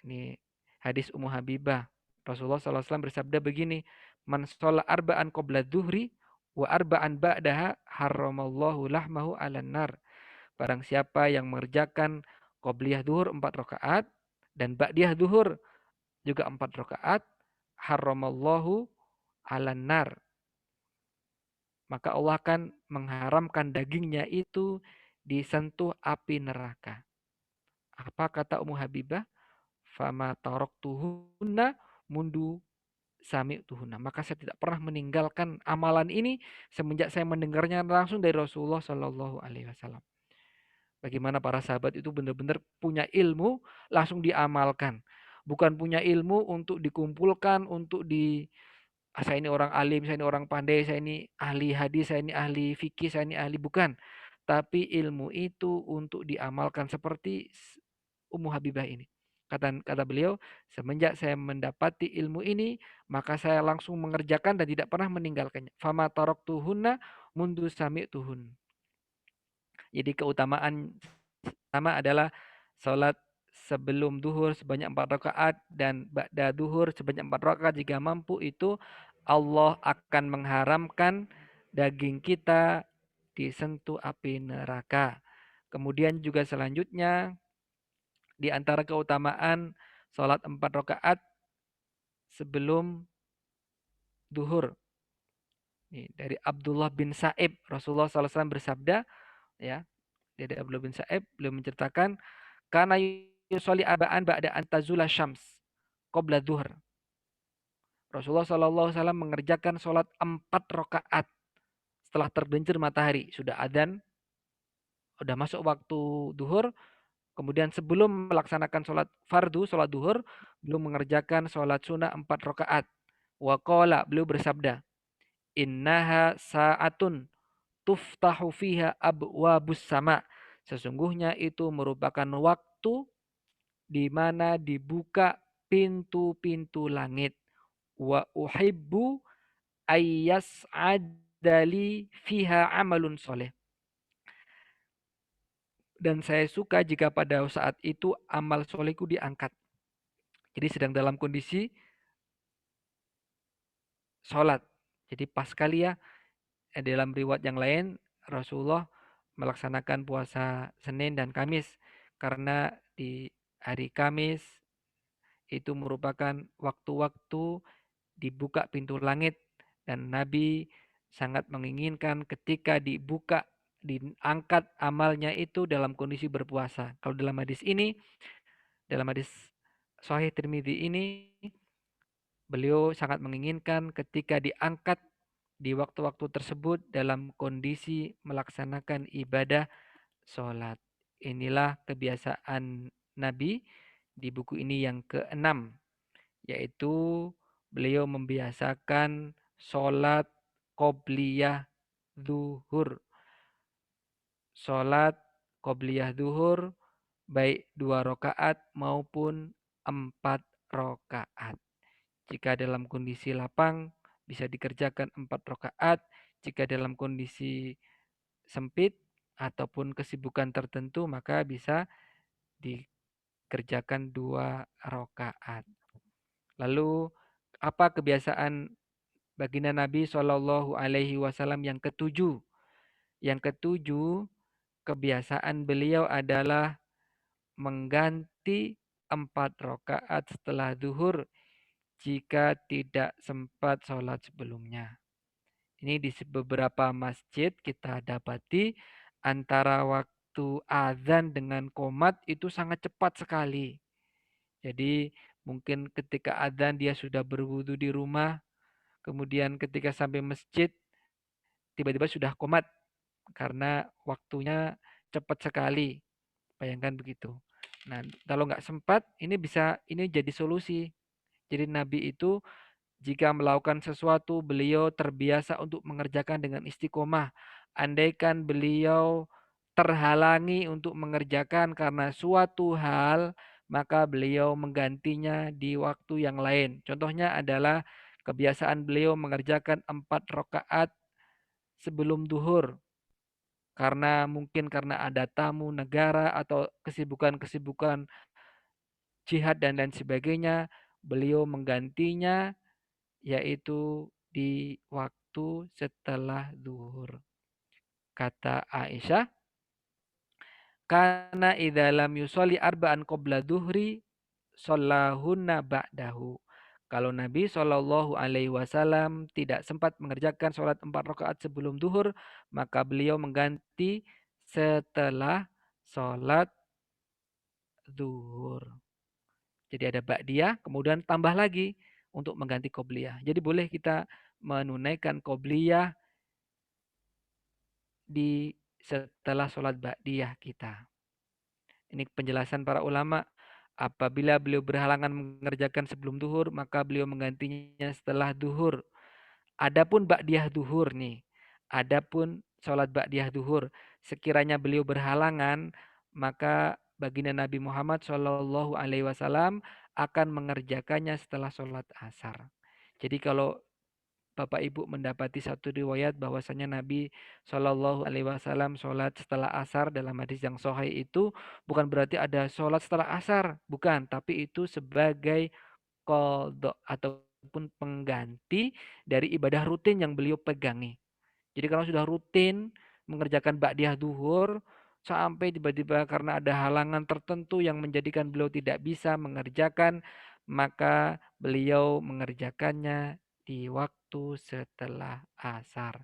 Ini hadis Ummu Habibah. Rasulullah SAW bersabda begini, "Man sholat arba'an qobla duhri wa arba'an ba'daha harramallahu lahmahu 'alan nar." Barang siapa yang mengerjakan qobliyah duhur 4 rakaat dan ba'diyah duhur juga 4 rakaat, harramallahu 'alan nar. Maka Allah akan mengharamkan dagingnya itu disentuh api neraka. Apa kata Ummu Habibah? Fama taraktuhunna mundu sami'tuhunna. Maka saya tidak pernah meninggalkan amalan ini semenjak saya mendengarnya langsung dari Rasulullah Shallallahu Alaihi Wasallam. Bagaimana para sahabat itu benar-benar punya ilmu langsung diamalkan. Bukan punya ilmu untuk dikumpulkan, untuk saya ini orang alim, saya ini orang pandai, saya ini ahli hadis, saya ini ahli fikih, saya ini ahli, bukan. Tapi ilmu itu untuk diamalkan seperti Ummu Habibah ini. Kata beliau, semenjak saya mendapati ilmu ini, maka saya langsung mengerjakan dan tidak pernah meninggalkannya. Fama taraktuhunna mundu sami'tuhun. Jadi keutamaan pertama adalah sholat sebelum duhur sebanyak 4 rakaat dan ba'da duhur sebanyak 4 rakaat jika mampu, itu Allah akan mengharamkan daging kita disentuh api neraka. Kemudian juga selanjutnya di antara keutamaan sholat 4 rakaat sebelum duhur. Nih, dari Abdullah bin Sa'ib, Rasulullah SAW bersabda, ya, dari Abdullah bin Sa'ib, beliau menceritakan, karena yusolli arba'an ba'da antazula syams qabla duhur. Rasulullah SAW mengerjakan sholat 4 rakaat setelah tergelincir matahari. Sudah adzan, sudah masuk waktu duhur. Kemudian sebelum melaksanakan sholat fardu, sholat duhur, belum mengerjakan sholat sunnah 4 rakaat. Wa qala, beliau bersabda, innaha sa'atun tuftahu fiha abwabus sama. Sesungguhnya itu merupakan waktu di mana dibuka pintu-pintu langit. Wa uhibbu ayyas'adali fiha amalun soleh. Dan saya suka jika pada saat itu amal solehku diangkat. Jadi sedang dalam kondisi sholat. Jadi pas kali ya, dalam riwayat yang lain, Rasulullah melaksanakan puasa Senin dan Kamis. Karena di hari Kamis itu merupakan waktu-waktu dibuka pintu langit. Dan Nabi sangat menginginkan ketika dibuka, diangkat amalnya itu dalam kondisi berpuasa. Kalau dalam hadis ini, dalam hadis Sahih Tirmidzi ini, beliau sangat menginginkan ketika diangkat di waktu-waktu tersebut dalam kondisi melaksanakan ibadah sholat. Inilah kebiasaan Nabi di buku ini yang ke-6, yaitu beliau membiasakan sholat qobliyah zuhur. Sholat qobliyah zuhur baik 2 rakaat maupun 4 rakaat. Jika dalam kondisi lapang bisa dikerjakan 4 rakaat. Jika dalam kondisi sempit ataupun kesibukan tertentu maka bisa dikerjakan 2 rakaat. Lalu apa kebiasaan baginda Nabi Shallallahu Alaihi Wasallam yang ketujuh? Yang ketujuh, kebiasaan beliau adalah mengganti 4 rakaat setelah zuhur jika tidak sempat sholat sebelumnya. Ini di beberapa masjid kita dapati antara waktu azan dengan qomat itu sangat cepat sekali. Jadi Mungkin ketika adzan dia sudah berwudu di rumah, kemudian ketika sampai masjid tiba-tiba sudah qomat karena waktunya cepat sekali. Bayangkan begitu. Nah, kalau nggak sempat, ini jadi solusi. Jadi Nabi itu jika melakukan sesuatu, beliau terbiasa untuk mengerjakan dengan istiqomah. Andaikan beliau terhalangi untuk mengerjakan karena suatu hal, maka beliau menggantinya di waktu yang lain. Contohnya adalah kebiasaan beliau mengerjakan 4 rakaat sebelum duhur. Karena ada tamu negara atau kesibukan-kesibukan jihad dan lain sebagainya, beliau menggantinya yaitu di waktu setelah zuhur. Kata Aisyah, "Kana idza lam yusolli arba'an qabla dhuhri, shallahunna ba'dahu." Kalau Nabi Shallallahu Alaihi Wasallam tidak sempat mengerjakan sholat 4 rakaat sebelum duhur, maka beliau mengganti setelah sholat duhur. Jadi ada ba'diyah, kemudian tambah lagi untuk mengganti qobliyah. Jadi boleh kita menunaikan qobliyah di setelah sholat ba'diyah kita. Ini penjelasan para ulama. Apabila beliau berhalangan mengerjakan sebelum duhur, maka beliau menggantinya setelah duhur. Adapun ba'diyah duhur nih. Adapun sholat ba'diyah duhur. Sekiranya beliau berhalangan, maka baginda Nabi Muhammad Shallallahu Alaihi Wasallam akan mengerjakannya setelah sholat asar. Jadi kalau Bapak Ibu mendapati satu riwayat bahwasanya Nabi Shallallahu Alaihi Wasallam sholat setelah asar dalam hadis yang sahih itu bukan berarti ada sholat setelah asar, bukan, tapi itu sebagai qadha ataupun pengganti dari ibadah rutin yang beliau pegangi. Jadi kalau sudah rutin mengerjakan ba'diyah duhur sampai tiba-tiba karena ada halangan tertentu yang menjadikan beliau tidak bisa mengerjakan, maka beliau mengerjakannya di waktu setelah asar.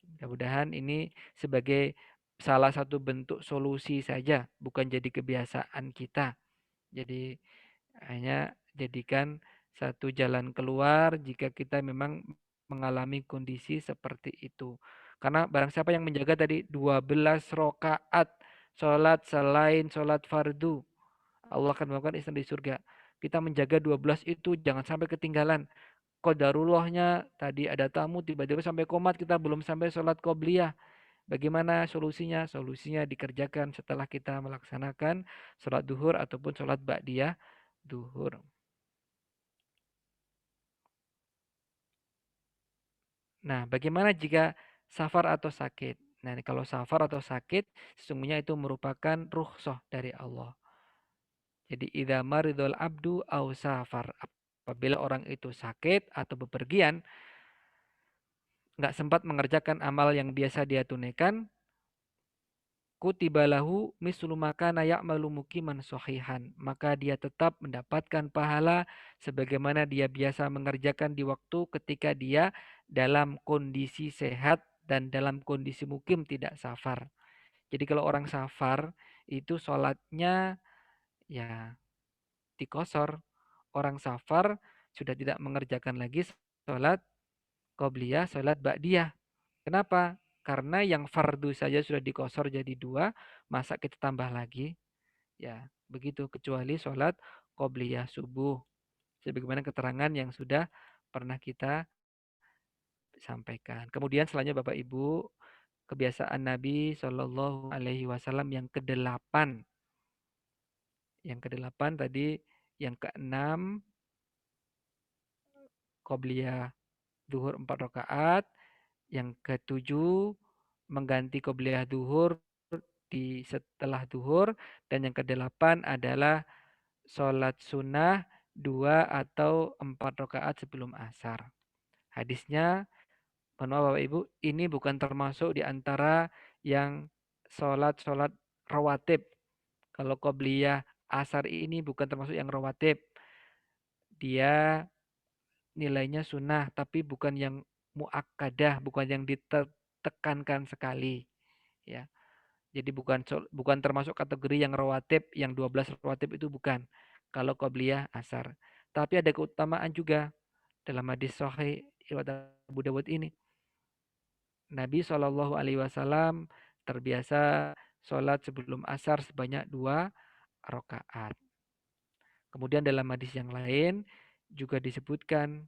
Mudah-mudahan ini sebagai salah satu bentuk solusi saja, bukan jadi kebiasaan kita. Jadi hanya jadikan satu jalan keluar jika kita memang mengalami kondisi seperti itu. Karena barang siapa yang menjaga tadi 12 rakaat sholat selain sholat fardu, Allah akan melakukan ihsan di surga. Kita menjaga 12 itu jangan sampai ketinggalan. Qadarullahnya tadi ada tamu tiba-tiba sampai komat kita belum sampai sholat qobliyah. Bagaimana solusinya? Solusinya dikerjakan setelah kita melaksanakan sholat duhur ataupun sholat ba'diyah duhur. Nah, bagaimana jika safar atau sakit? Nah, kalau safar atau sakit, sesungguhnya itu merupakan rukhsah dari Allah. Jadi, idza maridul abdu au safar. Apabila orang itu sakit atau bepergian, nggak sempat mengerjakan amal yang biasa dia tunaikan, kutiba lahu mislu makana ya'malu muqiman sahihan, maka dia tetap mendapatkan pahala sebagaimana dia biasa mengerjakan di waktu ketika dia dalam kondisi sehat dan dalam kondisi mukim tidak safar. Jadi kalau orang safar itu sholatnya ya dikosor. Orang safar sudah tidak mengerjakan lagi sholat qobliyah, sholat ba'diyah. Kenapa? Karena yang fardu saja sudah dikosor jadi 2, masa kita tambah lagi? Ya, begitu. Kecuali sholat qobliyah subuh. Sebagaimana keterangan yang sudah pernah kita sampaikan. Kemudian selanjutnya Bapak Ibu, kebiasaan Nabi Shallallahu Alaihi Wasallam yang ke-8. Yang ke-8 tadi, yang ke-6 qobliyah duhur 4 rakaat. Yang ke-7 mengganti qobliyah duhur di setelah duhur, dan yang ke-8 adalah sholat sunnah 2 atau 4 rakaat sebelum asar. Hadisnya, mohon maaf Bapak Ibu, ini bukan termasuk di antara yang sholat rawatib. Kalau qobliyah asar ini bukan termasuk yang rawatib. Dia nilainya sunnah, tapi bukan yang muakkadah, bukan yang ditekankan sekali. Ya. Jadi bukan termasuk kategori yang rawatib, yang 12 rawatib itu bukan. kalau qobliyah asar. Tapi ada keutamaan juga dalam hadis sahih riwayat Abu Dawud ini. Nabi Shallallahu Alaihi Wasallam terbiasa sholat sebelum asar sebanyak 2 rakaat. Kemudian dalam hadis yang lain juga disebutkan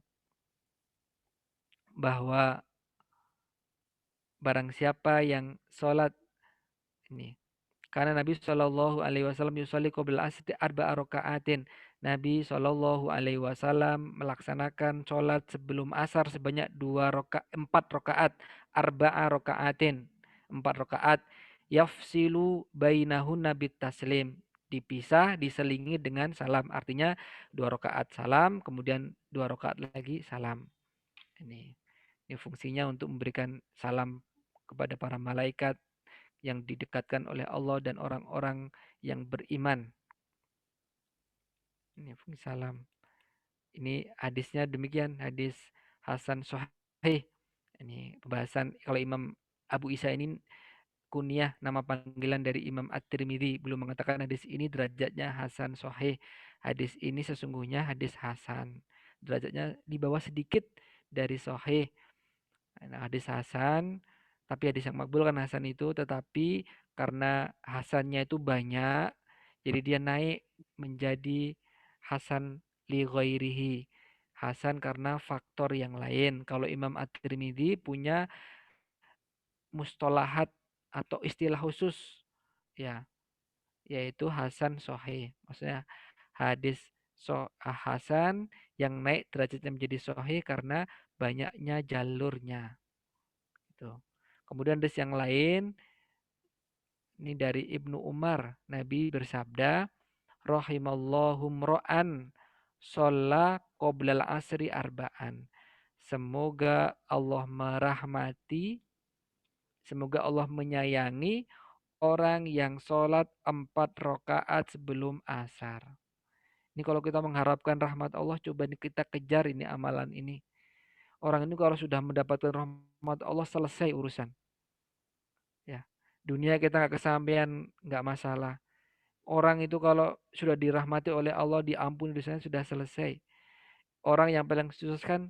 bahwa barang siapa yang sholat ini, karena Nabi Shallallahu Alaihi Wasallam yusolli qabla asri arba'a rakaatin. Nabi Shallallahu Alaihi Wasallam melaksanakan sholat sebelum asar sebanyak 4 rakaat, arba'a rakaatin, 4 rakaat. Yafsilu bainahunna bit taslim, dipisah diselingi dengan salam, artinya 2 rakaat salam kemudian 2 rakaat lagi salam. Ini fungsinya untuk memberikan salam kepada para malaikat yang didekatkan oleh Allah dan orang-orang yang beriman. Ini fungsi salam. Ini hadisnya demikian, hadis Hasan Sahih. Ini pembahasan kalau Imam Abu Isa ini kunyah nama panggilan dari Imam At-Tirmidzi, belum mengatakan hadis ini derajatnya Hasan Sahih. Hadis ini sesungguhnya hadis Hasan. Derajatnya di bawah sedikit dari Sahih. Nah, hadis Hasan, tapi hadis yang makbul kan Hasan itu, tetapi karena Hasannya itu banyak, jadi dia naik menjadi Hasan li ghairihi. Hasan karena faktor yang lain. Kalau Imam At-Tirmidzi punya mustolahat atau istilah khusus, ya, yaitu Hasan Sahih. Maksudnya hadis Hasan yang naik derajatnya menjadi Sahih karena banyaknya jalurnya. Gitu. Kemudian hadis yang lain ini dari Ibnu Umar, Nabi bersabda, rahimallahu mro'an sholla qoblal asri arba'an. Semoga Allah merahmati, semoga Allah menyayangi orang yang sholat 4 rakaat sebelum asar. Ini kalau kita mengharapkan rahmat Allah, coba kita kejar ini amalan ini. Orang ini kalau sudah mendapatkan rahmat Allah, selesai urusan. Ya, dunia kita nggak kesampaian, nggak masalah. Orang itu kalau sudah dirahmati oleh Allah, diampuni dosanya, sudah selesai. Orang yang paling susah kan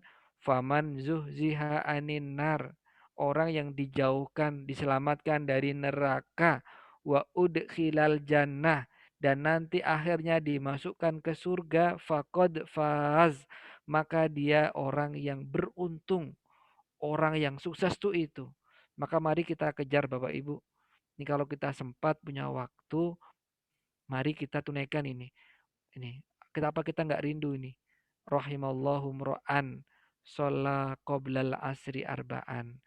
faman zuhziha anin nar. Orang yang dijauhkan, diselamatkan dari neraka, wa udkhilal jannah, dan nanti akhirnya dimasukkan ke surga, faqad faz, maka dia orang yang beruntung, orang yang sukses tuh itu. Maka mari kita kejar Bapak Ibu. Ini kalau kita sempat punya waktu, mari kita tunaikan ini. Kenapa kita nggak rindu ini? Rahimallahu mro'an sholla qoblal asri arba'an.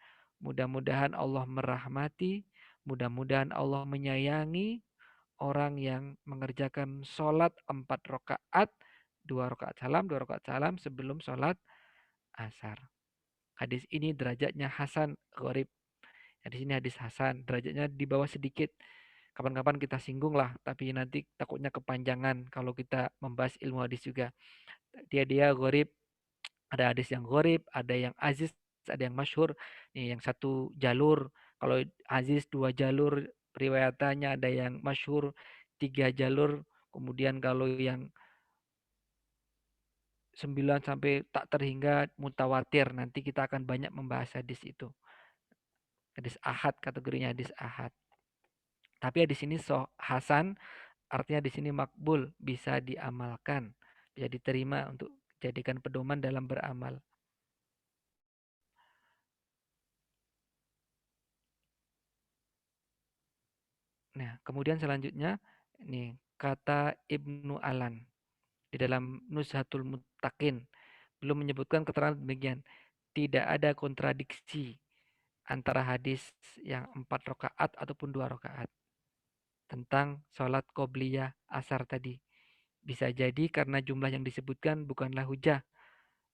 Mudah-mudahan Allah merahmati, mudah-mudahan Allah menyayangi orang yang mengerjakan sholat 4 rakaat, 2 rakaat salam, 2 rakaat salam sebelum sholat asar. Hadis ini derajatnya Hasan Gharib. Hadis ini hadis Hasan, derajatnya di bawah sedikit. Kapan-kapan kita singgung lah, tapi nanti takutnya kepanjangan kalau kita membahas ilmu hadis juga. Dia gharib, ada hadis yang gharib, ada yang aziz, ada yang masyhur. Nih yang satu jalur, kalau aziz 2 jalur riwayatannya, ada yang masyhur 3 jalur. Kemudian kalau yang 9 sampai tak terhingga mutawatir, nanti kita akan banyak membahas hadis itu. Hadis ahad, kategorinya hadis ahad. Tapi di sini Hasan, artinya di sini makbul, bisa diamalkan, bisa diterima untuk jadikan pedoman dalam beramal. Nah, kemudian selanjutnya ini kata Ibnu Alan di dalam Nuzhatul Muttaqin belum menyebutkan keterangan demikian. Tidak ada kontradiksi antara hadis yang 4 rakaat ataupun 2 rakaat tentang sholat qobliyah asar tadi. Bisa jadi karena jumlah yang disebutkan bukanlah hujah,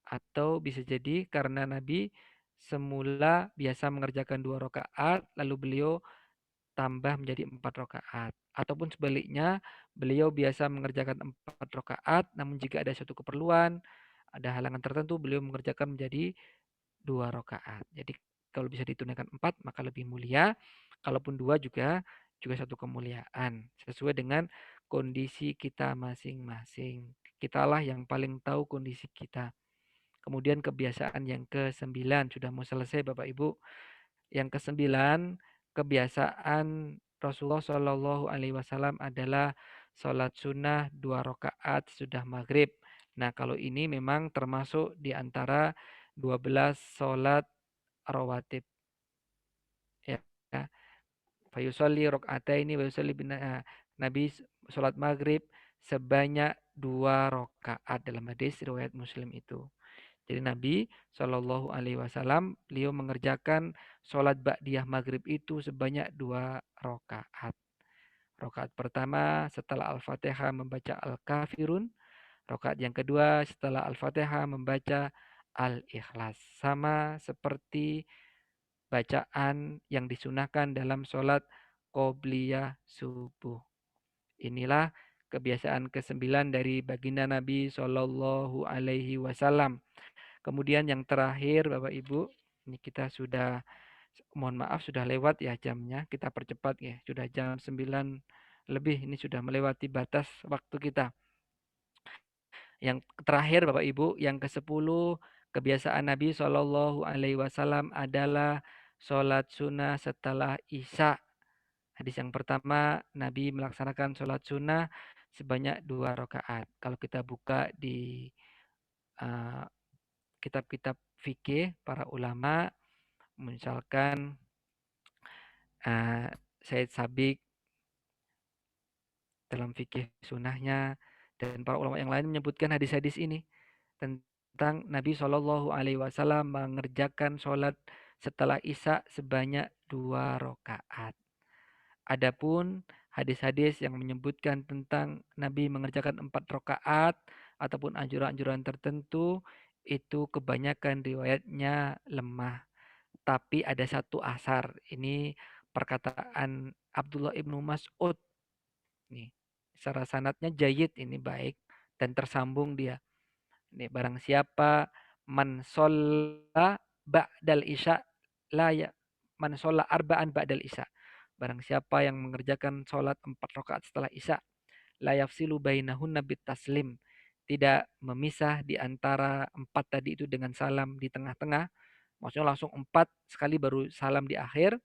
atau bisa jadi karena Nabi semula biasa mengerjakan 2 rakaat, lalu beliau tambah menjadi 4 rakaat. Ataupun sebaliknya, beliau biasa mengerjakan 4 rakaat, namun jika ada suatu keperluan, ada halangan tertentu, beliau mengerjakan menjadi 2 rakaat. Jadi kalau bisa ditunaikan 4, maka lebih mulia. Kalaupun 2 juga satu kemuliaan. Sesuai dengan kondisi kita masing-masing. Kitalah yang paling tahu kondisi kita. Kemudian kebiasaan yang ke-9, sudah mau selesai Bapak Ibu. Yang ke-9, kebiasaan Rasulullah Shallallahu Alaihi Wasallam adalah sholat sunnah 2 rakaat sudah maghrib. Nah, kalau ini memang termasuk di antara 12 sholat rawatib. Ya. Fayusalli rakaataini wa yusalli Nabi sholat maghrib sebanyak 2 rakaat dalam hadis riwayat Muslim itu. Jadi Nabi Shallallahu Alaihi Wasallam beliau mengerjakan sholat ba'diyah maghrib itu sebanyak 2 rakaat. Rakaat pertama setelah Al-Fatihah membaca Al-Kafirun. Rakaat yang kedua setelah Al-Fatihah membaca Al-Ikhlas. Sama seperti bacaan yang disunahkan dalam sholat qobliyah subuh. Inilah kebiasaan ke-9 dari baginda Nabi Shallallahu Alaihi Wasallam. Kemudian yang terakhir Bapak Ibu, ini kita sudah, mohon maaf sudah lewat ya jamnya, kita percepat ya, sudah jam 9 lebih, ini sudah melewati batas waktu kita. Yang terakhir Bapak Ibu, yang ke-10, kebiasaan Nabi Shallallahu Alaihi Wasallam adalah sholat sunnah setelah Isya. Hadis yang pertama, Nabi melaksanakan sholat sunnah sebanyak 2 rakaat. Kalau kita buka di kitab-kitab fikih para ulama, misalkan Said Sabiq dalam fikih sunnahnya dan para ulama yang lain menyebutkan hadis-hadis ini tentang Nabi Shallallahu Alaihi Wasallam mengerjakan sholat setelah Isya sebanyak 2 rakaat. Adapun hadis-hadis yang menyebutkan tentang Nabi mengerjakan 4 rakaat ataupun anjuran-anjuran tertentu itu kebanyakan riwayatnya lemah. Tapi ada satu asar. Ini perkataan Abdullah ibnu Mas'ud. Nih, secara sanadnya jayid, ini baik dan tersambung dia. Nih, barang siapa man sholla ba'dal isya la ya man sholla arba'an ba'dal isya. Barang siapa yang mengerjakan sholat 4 rakaat setelah isya, la yafsilu bainahunna bit taslim. Tidak memisah di antara 4 tadi itu dengan salam di tengah-tengah. Maksudnya langsung 4 sekali baru salam di akhir.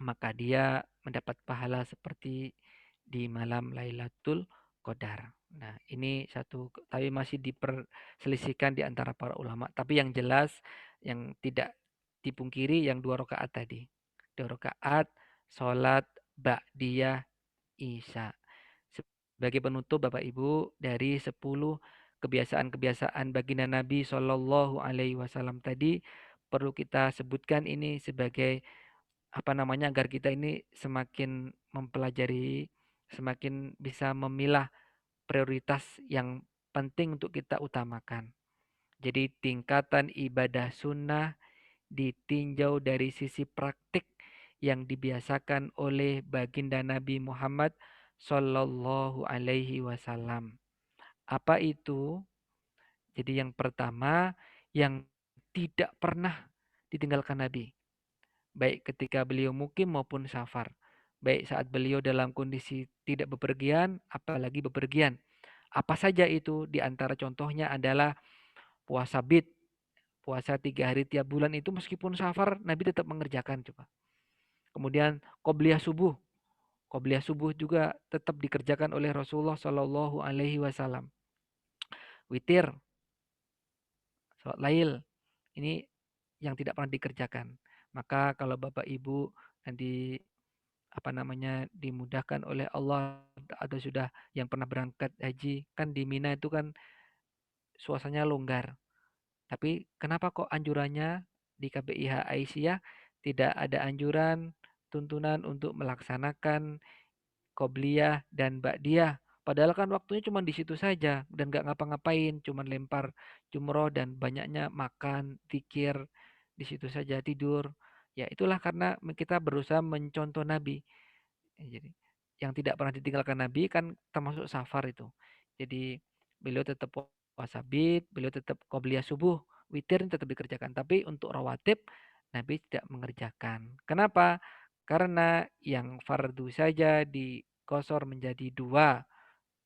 Maka dia mendapat pahala seperti di malam Lailatul Qadar. Nah, ini satu, tapi masih diperselisihkan di antara para ulama. Tapi yang jelas, yang tidak dipungkiri yang 2 rakaat tadi. 2 rakaat sholat ba'diyah Isya. Sebagai penutup Bapak Ibu dari 10 kebiasaan-kebiasaan baginda Nabi Shallallahu Alaihi Wasallam tadi, perlu kita sebutkan ini sebagai agar kita ini semakin mempelajari, semakin bisa memilah prioritas yang penting untuk kita utamakan. Jadi tingkatan ibadah sunnah ditinjau dari sisi praktik yang dibiasakan oleh baginda Nabi Muhammad Sallallahu Alaihi Wasallam. Apa itu? Jadi yang pertama, yang tidak pernah ditinggalkan Nabi, baik ketika beliau mukim maupun safar, baik saat beliau dalam kondisi tidak bepergian, apalagi bepergian. Apa saja itu? Di antara contohnya adalah puasa bid, puasa 3 hari tiap bulan itu meskipun safar, Nabi tetap mengerjakan coba. Kemudian qobliyah subuh. Qobliyah subuh juga tetap dikerjakan oleh Rasulullah Shallallahu Alaihi Wasallam. Witir, sholat lail, ini yang tidak pernah dikerjakan. Maka kalau Bapak Ibu nanti dimudahkan oleh Allah atau sudah yang pernah berangkat haji, kan di Mina itu kan suasananya longgar. Tapi kenapa kok anjurannya di KBIH Aisyah tidak ada anjuran tuntunan untuk melaksanakan qobliyah dan ba'diyah? Padahal kan waktunya cuma di situ saja dan nggak ngapa-ngapain, cuma lempar jumroh dan banyaknya makan, zikir, di situ saja tidur. Ya itulah karena kita berusaha mencontoh Nabi. Jadi yang tidak pernah ditinggalkan Nabi kan termasuk safar itu. Jadi beliau tetap puasa bid, beliau tetap qobliyah subuh, witir tetap dikerjakan. Tapi untuk rawatib Nabi tidak mengerjakan. Kenapa? Karena yang fardu saja di qashar menjadi 2,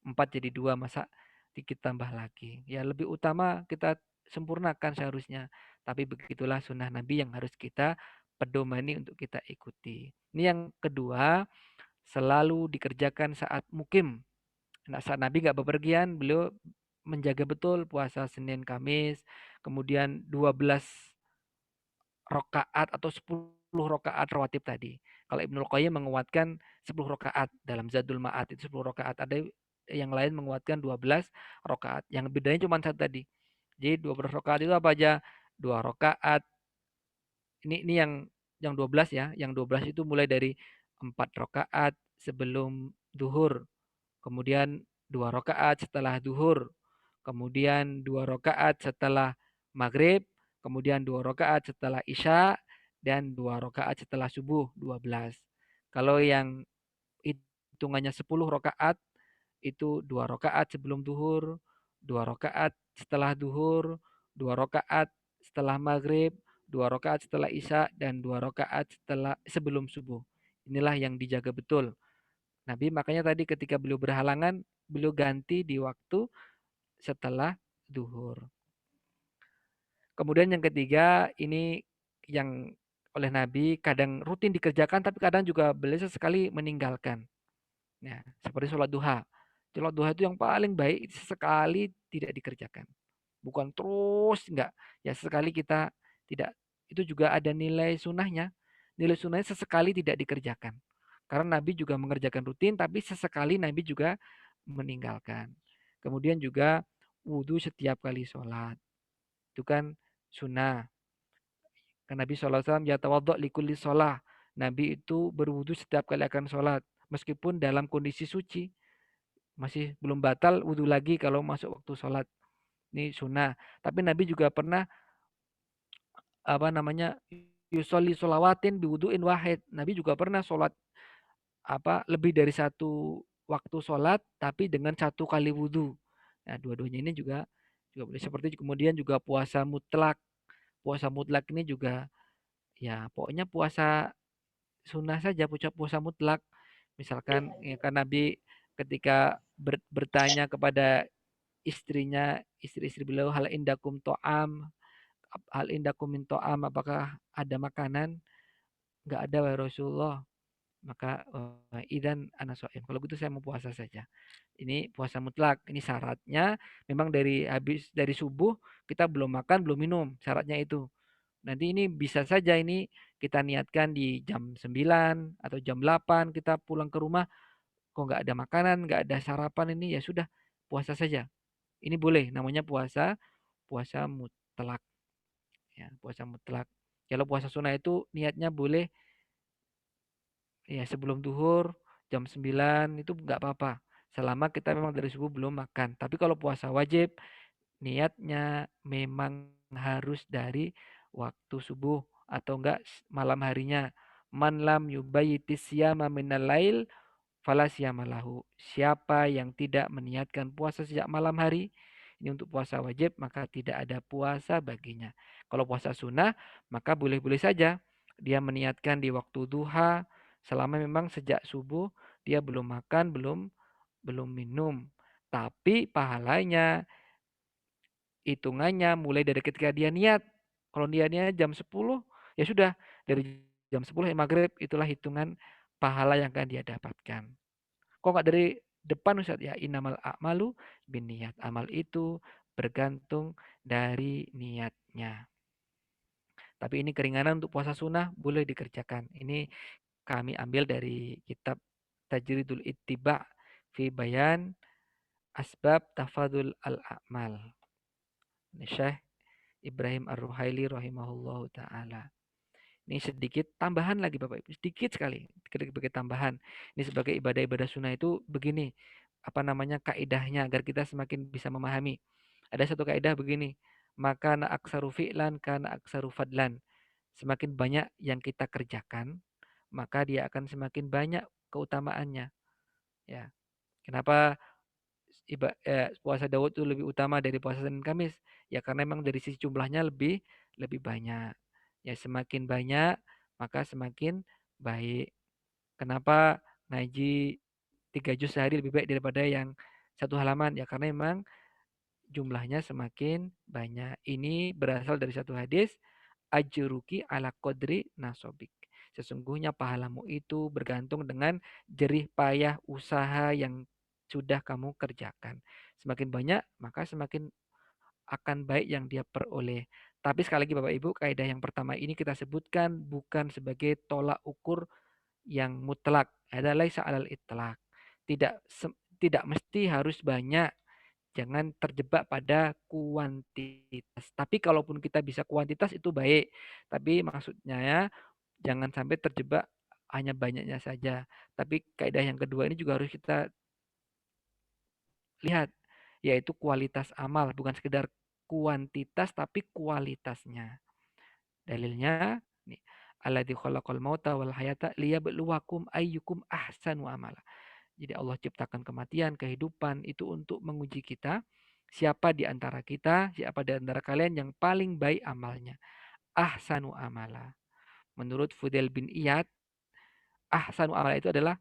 4 jadi 2, masa dikit tambah lagi. Ya lebih utama kita sempurnakan seharusnya. Tapi begitulah sunnah Nabi yang harus kita pedomani untuk kita ikuti. Ini yang kedua, selalu dikerjakan saat mukim. Nah, saat Nabi nggak bepergian, beliau menjaga betul puasa Senin Kamis, kemudian 12 rakaat atau 10 rakaat rawatib tadi. Kalau Ibnul Qayyim menguatkan 10 rakaat dalam Zadul Ma'ad itu 10 rakaat. Ada yang lain menguatkan 12 rakaat. Yang bedanya cuma satu tadi. Jadi 12 rakaat itu apa aja? 2 rakaat. Ini yang 12 ya. Yang 12 itu mulai dari 4 rakaat sebelum duhur. Kemudian 2 rakaat setelah duhur. Kemudian 2 rakaat setelah maghrib. Kemudian 2 rakaat setelah isya. Dan 2 rakaat setelah subuh, 12. Kalau yang hitungannya 10 rakaat, itu 2 rakaat sebelum duhur, 2 rakaat setelah duhur, 2 rakaat setelah maghrib, 2 rakaat setelah isya, dan 2 rakaat sebelum subuh. Inilah yang dijaga betul. Nabi makanya tadi ketika beliau berhalangan, beliau ganti di waktu setelah duhur. Kemudian yang ketiga, ini yang oleh Nabi kadang rutin dikerjakan, tapi kadang juga beliau sesekali meninggalkan. Nah, seperti sholat duha. Sholat duha itu yang paling baik sesekali tidak dikerjakan. Bukan terus, enggak. Ya sesekali kita tidak, itu juga ada nilai sunnahnya. Nilai sunnahnya sesekali tidak dikerjakan. Karena Nabi juga mengerjakan rutin, tapi sesekali Nabi juga meninggalkan. Kemudian juga wudhu setiap kali sholat. Itu kan sunnah. Kan Nabi SAW yatawaddo likulli sholah. Nabi itu berwudhu setiap kali akan sholat. Meskipun dalam kondisi suci. Masih belum batal wudhu lagi kalau masuk waktu sholat. Ini sunnah. Tapi Nabi juga pernah yusolli sholawatin biwudu'in wahid. Nabi juga pernah sholat lebih dari satu waktu sholat tapi dengan satu kali wudhu. Nah, dua-duanya ini juga boleh seperti kemudian juga puasa mutlak. Puasa mutlak ini juga ya pokoknya puasa sunnah saja, puasa mutlak. Misalkan ya kan Nabi ketika bertanya kepada istrinya, istri-istri beliau, hal indakum min to'am, apakah ada makanan? Enggak ada wahai Rasulullah. Maka idan ana shaim. Kalau gitu saya mau puasa saja. Ini puasa mutlak. Ini syaratnya memang dari subuh kita belum makan, belum minum. Syaratnya itu. Nanti ini bisa saja ini kita niatkan di jam 9 atau jam 8 kita pulang ke rumah kok nggak ada makanan, nggak ada sarapan, ini ya sudah puasa saja. Ini boleh namanya puasa mutlak. Ya, puasa mutlak. Kalau puasa sunnah itu niatnya boleh ya sebelum duhur jam 9 itu nggak apa-apa. Selama kita memang dari subuh belum makan. Tapi kalau puasa wajib niatnya memang harus dari waktu subuh atau enggak malam harinya. Man lam yubayyitis siyama minal lail fala siyamalahu. Siapa yang tidak meniatkan puasa sejak malam hari, ini untuk puasa wajib, maka tidak ada puasa baginya. Kalau puasa sunnah, maka boleh-boleh saja dia meniatkan di waktu duha, selama memang sejak subuh dia belum makan, belum minum. Tapi pahalanya, hitungannya mulai dari ketika dia niat. Kalau dia niat jam 10, ya sudah. Dari jam 10 maghrib, itulah hitungan pahala yang akan dia dapatkan. Kok nggak dari depan Ustaz? Ya innamal a'malu niat. Amal itu bergantung dari niatnya. Tapi ini keringanan untuk puasa sunnah boleh dikerjakan. Ini kami ambil dari kitab Tajridul Ittiba fi Bayan Asbab Tafadul Al-A'mal. Syekh Ibrahim Ar-Ruhaili rahimahullahu taala. Ini sedikit tambahan lagi Bapak Ibu, sedikit sekali sebagai tambahan. Ini sebagai ibadah-ibadah sunnah itu begini, kaidahnya agar kita semakin bisa memahami. Ada satu kaidah begini, maka na aksaru fi'lan kana aksaru fadlan. Semakin banyak yang kita kerjakan, maka dia akan semakin banyak keutamaannya. Ya. Kenapa puasa Daud itu lebih utama dari puasa Senin Kamis? Ya karena memang dari sisi jumlahnya lebih banyak. Ya semakin banyak maka semakin baik. Kenapa ngaji 3 juz sehari lebih baik daripada yang 1 halaman ya, karena memang jumlahnya semakin banyak. Ini berasal dari satu hadis, ajruki ala qadri nasobik. Sesungguhnya pahalamu itu bergantung dengan jerih payah usaha yang sudah kamu kerjakan. Semakin banyak, maka semakin akan baik yang dia peroleh. Tapi sekali lagi Bapak Ibu, kaidah yang pertama ini kita sebutkan bukan sebagai tolak ukur yang mutlak. Ada laisa alal itlaq. Tidak mesti harus banyak. Jangan terjebak pada kuantitas. Tapi kalaupun kita bisa kuantitas itu baik. Tapi maksudnya ya, jangan sampai terjebak hanya banyaknya saja. Tapi kaidah yang kedua ini juga harus kita lihat, yaitu kualitas amal, bukan sekedar kuantitas tapi kualitasnya. Dalilnya nih, alladzi khalaqal mauta wal hayata liyabluwakum ayyukum ahsanu amala. Jadi Allah ciptakan kematian, kehidupan itu untuk menguji kita. Siapa di antara kita, siapa di antara kalian yang paling baik amalnya. Ahsanu amala. Menurut Fudail bin Iyad, ahsanu amala itu adalah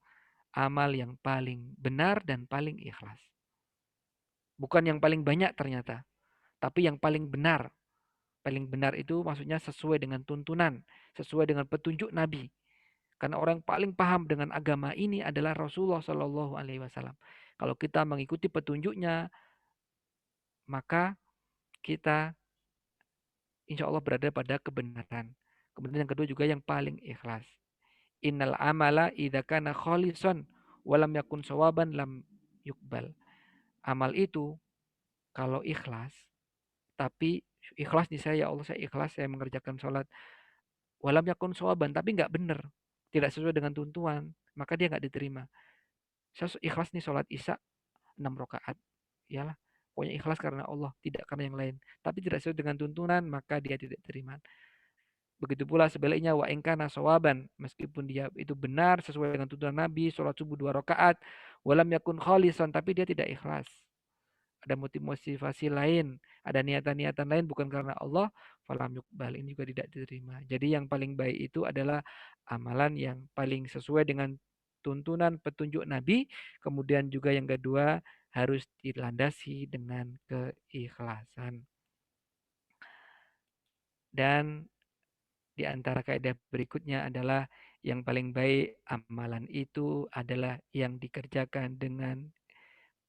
amal yang paling benar dan paling ikhlas. Bukan yang paling banyak ternyata, tapi yang paling benar. Paling benar itu maksudnya sesuai dengan tuntunan, sesuai dengan petunjuk Nabi. Karena orang yang paling paham dengan agama ini adalah Rasulullah Shallallahu Alaihi Wasallam. Kalau kita mengikuti petunjuknya, maka kita insya Allah berada pada kebenaran. Kemudian yang kedua juga yang paling ikhlas. Innal amala idza kana khalisan walam yakun sawaban lam yukbal. Amal itu kalau ikhlas, tapi ikhlas nih saya, ya Allah saya ikhlas, saya mengerjakan sholat. Walam yakun sawaban, tapi nggak benar. Tidak sesuai dengan tuntunan, maka dia nggak diterima. Saya ikhlas nih sholat isya 6 rakaat. Iyalah, pokoknya ikhlas karena Allah, tidak karena yang lain. Tapi tidak sesuai dengan tuntunan, maka dia tidak terima. Begitu pula sebaliknya wa ingkana sawaban, meskipun dia itu benar sesuai dengan tuntunan Nabi, sholat subuh 2 rakaat, walam yakun khalisan, tapi dia tidak ikhlas. Ada motivasi lain, ada niatan-niatan lain bukan karena Allah, falam yukbal, ini juga tidak diterima. Jadi yang paling baik itu adalah amalan yang paling sesuai dengan tuntunan petunjuk Nabi, kemudian juga yang kedua harus dilandasi dengan keikhlasan. Dan di antara kaidah berikutnya adalah yang paling baik amalan itu adalah yang dikerjakan dengan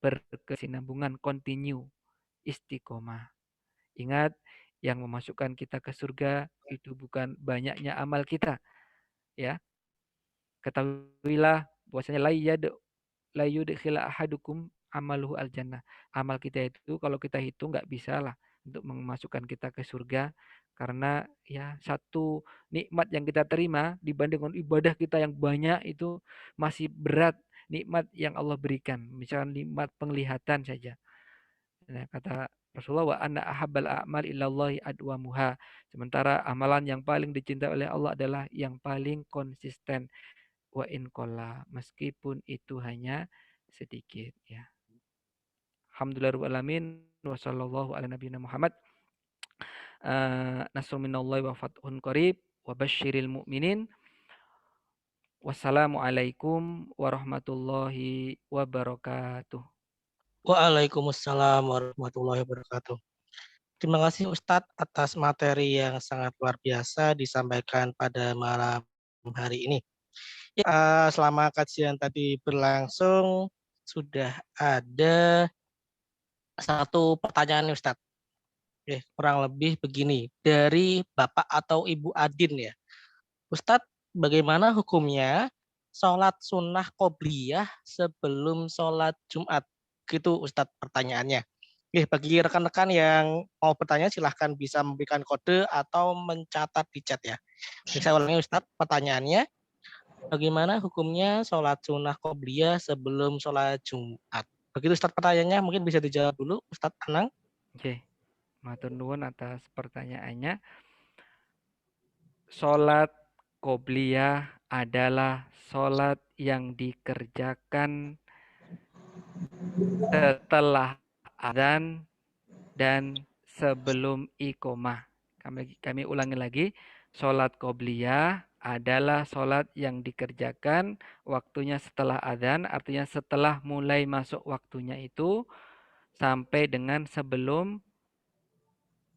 berkesinambungan, continue, istiqomah. Ingat, yang memasukkan kita ke surga itu bukan banyaknya amal kita, ya. Ketahuilah bahwasanya la yudkhila ahadukum amaluhu al-jannah. Amal kita itu kalau kita hitung nggak bisa lah untuk memasukkan kita ke surga, karena ya satu nikmat yang kita terima dibanding dengan ibadah kita yang banyak itu masih berat nikmat yang Allah berikan. Misalkan nikmat penglihatan saja. Nah, kata Rasulullah, wa anna ahabbal a'mal ilallahi adwamuha. Sementara amalan yang paling dicintai oleh Allah adalah yang paling konsisten. Wa in qalla, meskipun itu hanya sedikit ya. Alhamdulillahirabbil alamin wa sallallahu ala nabiyina Muhammad. Nasrun minallahi wa fathun qarib wa basyiril mu'minin. Wassalamualaikum warahmatullahi wabarakatuh. Waalaikumsalam warahmatullahi wabarakatuh. Terima kasih Ustadz atas materi yang sangat luar biasa disampaikan pada malam hari ini. Ya, selama kajian tadi berlangsung, sudah ada satu pertanyaan nih Ustadz. Kurang lebih begini, dari Bapak atau Ibu Adin ya. Ustadz, bagaimana hukumnya sholat sunnah qobliyah sebelum sholat Jumat? Gitu Ustadz pertanyaannya. Bagi rekan-rekan yang mau bertanya silahkan bisa memberikan kode atau mencatat di chat ya. Saya ulangi Ustadz pertanyaannya. Bagaimana hukumnya sholat sunnah qobliyah sebelum sholat Jumat? Begitu Ustadz pertanyaannya, mungkin bisa dijawab dulu Ustadz Anang. Oke, matur nuwun atas pertanyaannya. Sholat qobliyah adalah sholat yang dikerjakan setelah adzan dan sebelum iqomah. Kami ulangi lagi, sholat qobliyah adalah sholat yang dikerjakan waktunya setelah adzan, artinya setelah mulai masuk waktunya itu sampai dengan sebelum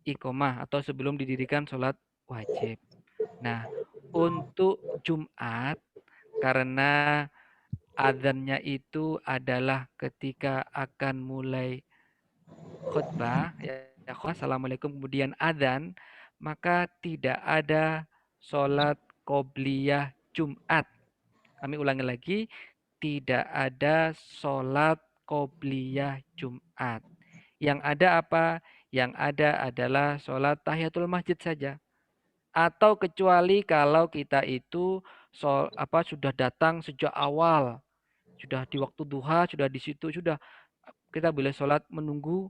iqomah atau sebelum didirikan sholat wajib. Nah, untuk Jumat, karena adzannya itu adalah ketika akan mulai khutbah, ya, assalamualaikum, kemudian adzan, maka tidak ada sholat qobliyah Jumat. Kami ulangi lagi, tidak ada sholat qobliyah Jumat. Yang ada apa? Yang ada adalah sholat tahiyatul masjid saja. Atau kecuali kalau kita itu sudah datang sejak awal, sudah di waktu duha, sudah di situ, sudah kita boleh sholat menunggu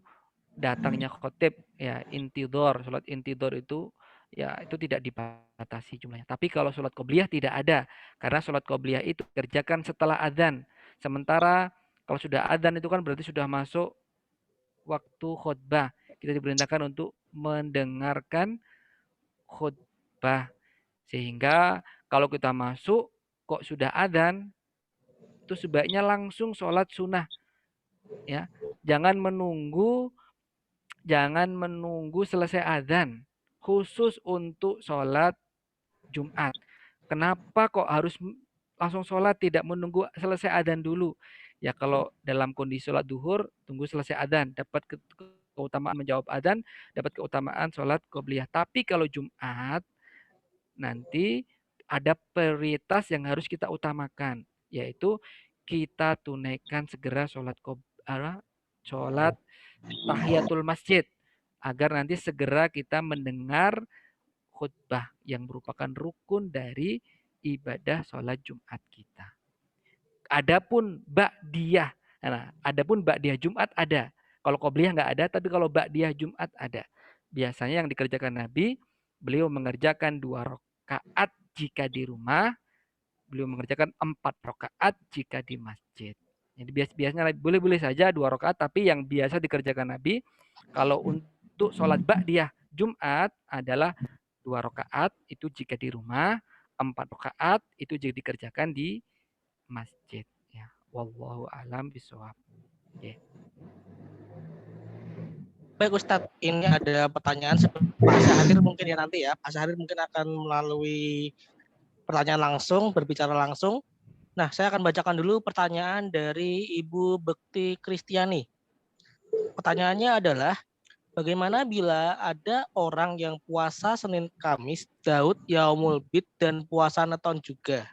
datangnya khotib, ya intidor. Sholat intidor itu ya itu tidak dibatasi jumlahnya. Tapi kalau sholat qobliyah tidak ada, karena sholat qobliyah itu kerjakan setelah adzan. Sementara kalau sudah adzan itu kan berarti sudah masuk waktu khutbah. Kita diperintahkan untuk mendengarkan khutbah. Sehingga kalau kita masuk kok sudah adzan, itu sebaiknya langsung sholat sunnah. Ya, jangan menunggu selesai adzan. Khusus untuk sholat Jumat. Kenapa kok harus langsung sholat, tidak menunggu selesai adzan dulu? Ya kalau dalam kondisi sholat duhur, tunggu selesai adzan, dapat keutamaan menjawab adzan, dapat keutamaan sholat qobliyah. Tapi kalau Jumat, nanti ada prioritas yang harus kita utamakan, yaitu kita tunaikan segera sholat tahiyatul masjid, agar nanti segera kita mendengar khutbah yang merupakan rukun dari ibadah sholat Jumat kita. Adapun ba'diyah, Jumat ada. Kalau qobliyah nggak ada, tapi kalau ba'diyah Jumat ada. Biasanya yang dikerjakan Nabi, beliau mengerjakan 2 rakaat jika di rumah, beliau mengerjakan 4 rakaat jika di masjid. Jadi biasanya boleh-boleh saja 2 rakaat, tapi yang biasa dikerjakan Nabi kalau untuk sholat ba'diyah Jumat adalah 2 rakaat itu jika di rumah, 4 rakaat itu jika dikerjakan di masjid. Ya, wallahu alam bishawab. Okay. Baik Ustadz, ini ada pertanyaan Pak Syahrir mungkin ya nanti ya. Pak Syahrir mungkin akan melalui pertanyaan langsung, berbicara langsung. Nah, saya akan bacakan dulu pertanyaan dari Ibu Bekti Kristiani. Pertanyaannya adalah, bagaimana bila ada orang yang puasa Senin Kamis, Daud, Yaumul Bid, dan puasa Neton juga?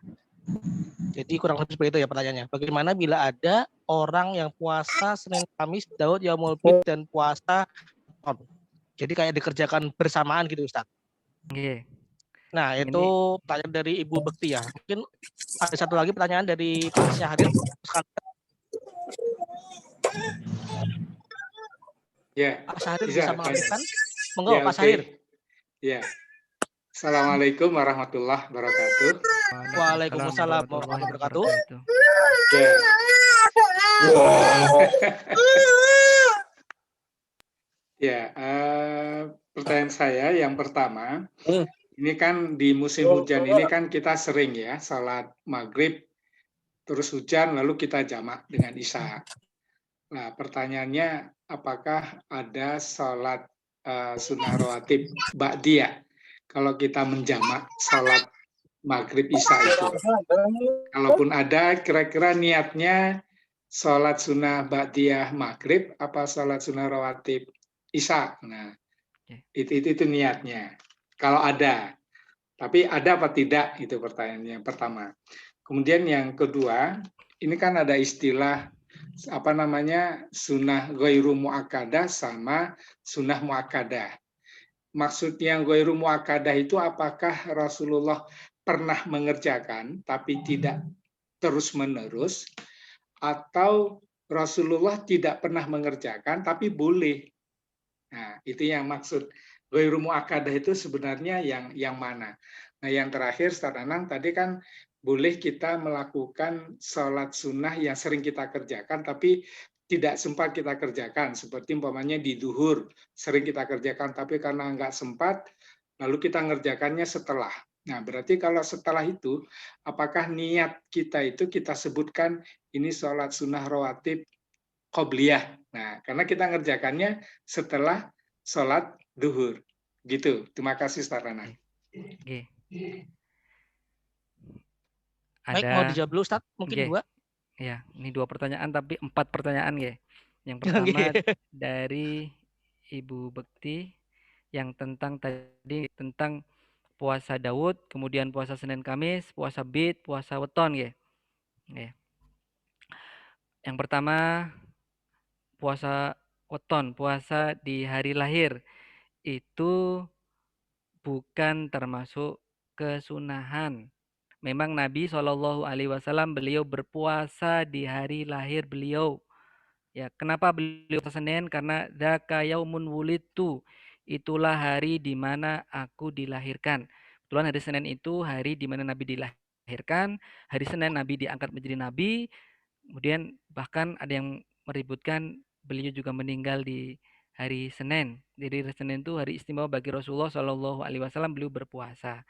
Jadi kurang lebih seperti itu ya pertanyaannya. Bagaimana bila ada orang yang puasa Senin Kamis, Daud, Yaumul Bid, dan puasa Neton? Jadi kayak dikerjakan bersamaan gitu Ustaz. Okay. Nah, itu pertanyaan dari Ibu Bekti ya. Mungkin ada satu lagi pertanyaan dari Pak Syahrir. Ya, Pak Syahrir bisa mengaktifkan? Monggo ya, Pak Syahrir. Ya. Assalamualaikum warahmatullahi wabarakatuh. Waalaikumsalam warahmatullahi wabarakatuh. Ya, pertanyaan saya yang pertama, ini kan di musim hujan ini kan kita sering ya salat maghrib terus hujan lalu kita jamak dengan isya. Nah, pertanyaannya apakah ada salat sunnah rawatib ba'diyah kalau kita menjamak salat maghrib isya itu? Kalaupun ada, kira-kira niatnya salat sunnah ba'diyah maghrib apa salat sunnah rawatib isya? Nah, itu niatnya. Kalau ada, tapi ada apa tidak? Itu pertanyaan yang pertama. Kemudian yang kedua, ini kan ada istilah sunnah ghairu muakkadah sama sunnah muakkadah. Maksudnya ghairu muakkadah itu apakah Rasulullah pernah mengerjakan tapi tidak terus-menerus, atau Rasulullah tidak pernah mengerjakan tapi boleh. Nah, itu yang maksud ghairu muakkadah itu sebenarnya yang mana? Nah, yang terakhir Ustaz Anang tadi kan boleh kita melakukan sholat sunnah yang sering kita kerjakan tapi tidak sempat kita kerjakan, seperti umpamanya di duhur sering kita kerjakan tapi karena nggak sempat lalu kita ngerjakannya setelah. Nah, berarti kalau setelah itu, apakah niat kita itu kita sebutkan ini sholat sunnah rawatib qobliyah. Nah, karena kita ngerjakannya setelah sholat duhur. Gitu. Terima kasih, Ustaz Rana. Oke. Baik, mau Ada, dijawab dulu Ustaz, mungkin nggih. 2. Ya, ini 2 pertanyaan tapi 4 pertanyaan nggih. Yang pertama Nggih. dari Ibu Bekti yang tentang tadi tentang puasa Daud, kemudian puasa Senin Kamis, puasa Bid, puasa Weton nggih. Nggih. Yang pertama puasa Weton, puasa di hari lahir. Itu bukan termasuk kesunahan. Memang Nabi SAW beliau berpuasa di hari lahir beliau. Ya, kenapa beliau puasa Senin? Karena dzaka yaumun wulidtu. Itulah hari di mana aku dilahirkan. Kebetulan hari Senin itu hari di mana Nabi dilahirkan. Hari Senin Nabi diangkat menjadi nabi. Kemudian bahkan ada yang meributkan beliau juga meninggal di hari Senin. Jadi hari Senin itu hari istimewa bagi Rasulullah SAW, beliau berpuasa.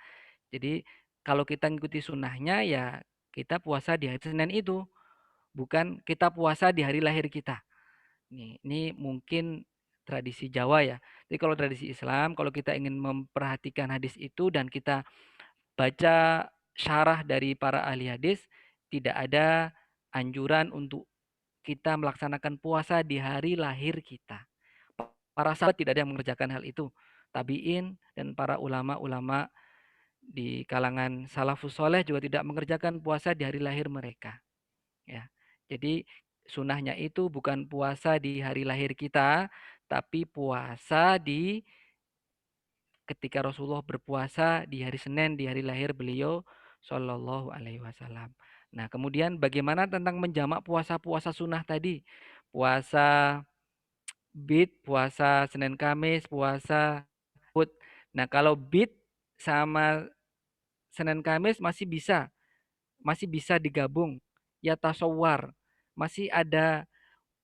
Jadi kalau kita ngikuti sunnahnya ya kita puasa di hari Senin itu, bukan kita puasa di hari lahir kita. Ini mungkin tradisi Jawa ya. Jadi kalau tradisi Islam, kalau kita ingin memperhatikan hadis itu dan kita baca syarah dari para ahli hadis, tidak ada anjuran untuk kita melaksanakan puasa di hari lahir kita. Para sahabat tidak ada yang mengerjakan hal itu. Tabiin dan para ulama-ulama di kalangan salafus soleh juga tidak mengerjakan puasa di hari lahir mereka. Ya, jadi sunahnya itu bukan puasa di hari lahir kita, tapi puasa di ketika Rasulullah berpuasa di hari Senin di hari lahir beliau Shallallahu Alaihi Wasallam. Nah, kemudian bagaimana tentang menjamak puasa-puasa sunnah tadi? Puasa Bid, puasa Senin Kamis, puasa Hud. Nah, kalau Bid sama Senin Kamis masih bisa digabung. Ya tasawwar, masih ada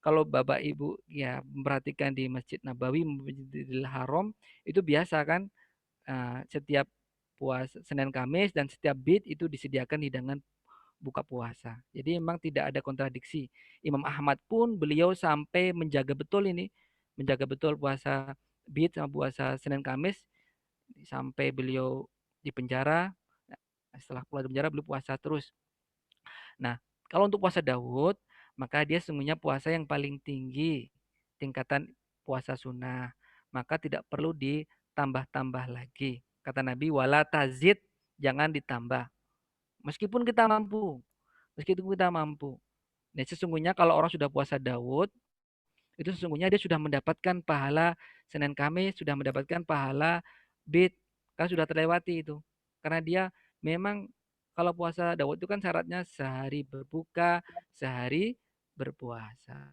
kalau Bapak Ibu ya memperhatikan di Masjid Nabawi, Masjidil Haram itu biasa kan setiap puasa Senin Kamis dan setiap Bid itu disediakan hidangan buka puasa. Jadi memang tidak ada kontradiksi. Imam Ahmad pun beliau sampai menjaga betul ini, menjaga betul puasa Bid sama puasa Senin Kamis sampai beliau di penjara. Setelah keluar dari penjara beliau puasa terus. Nah, kalau untuk puasa Daud, maka dia sesungguhnya puasa yang paling tinggi tingkatan puasa sunnah. Maka tidak perlu ditambah-tambah lagi. Kata Nabi, wala tazid, jangan ditambah. Meskipun kita mampu. Meskipun kita mampu. Nah, sesungguhnya kalau orang sudah puasa Daud, itu sesungguhnya dia sudah mendapatkan pahala Senin Kamis, sudah mendapatkan pahala Bid, kan sudah terlewati itu. Karena dia memang kalau puasa Daud itu kan syaratnya sehari berbuka, sehari berpuasa.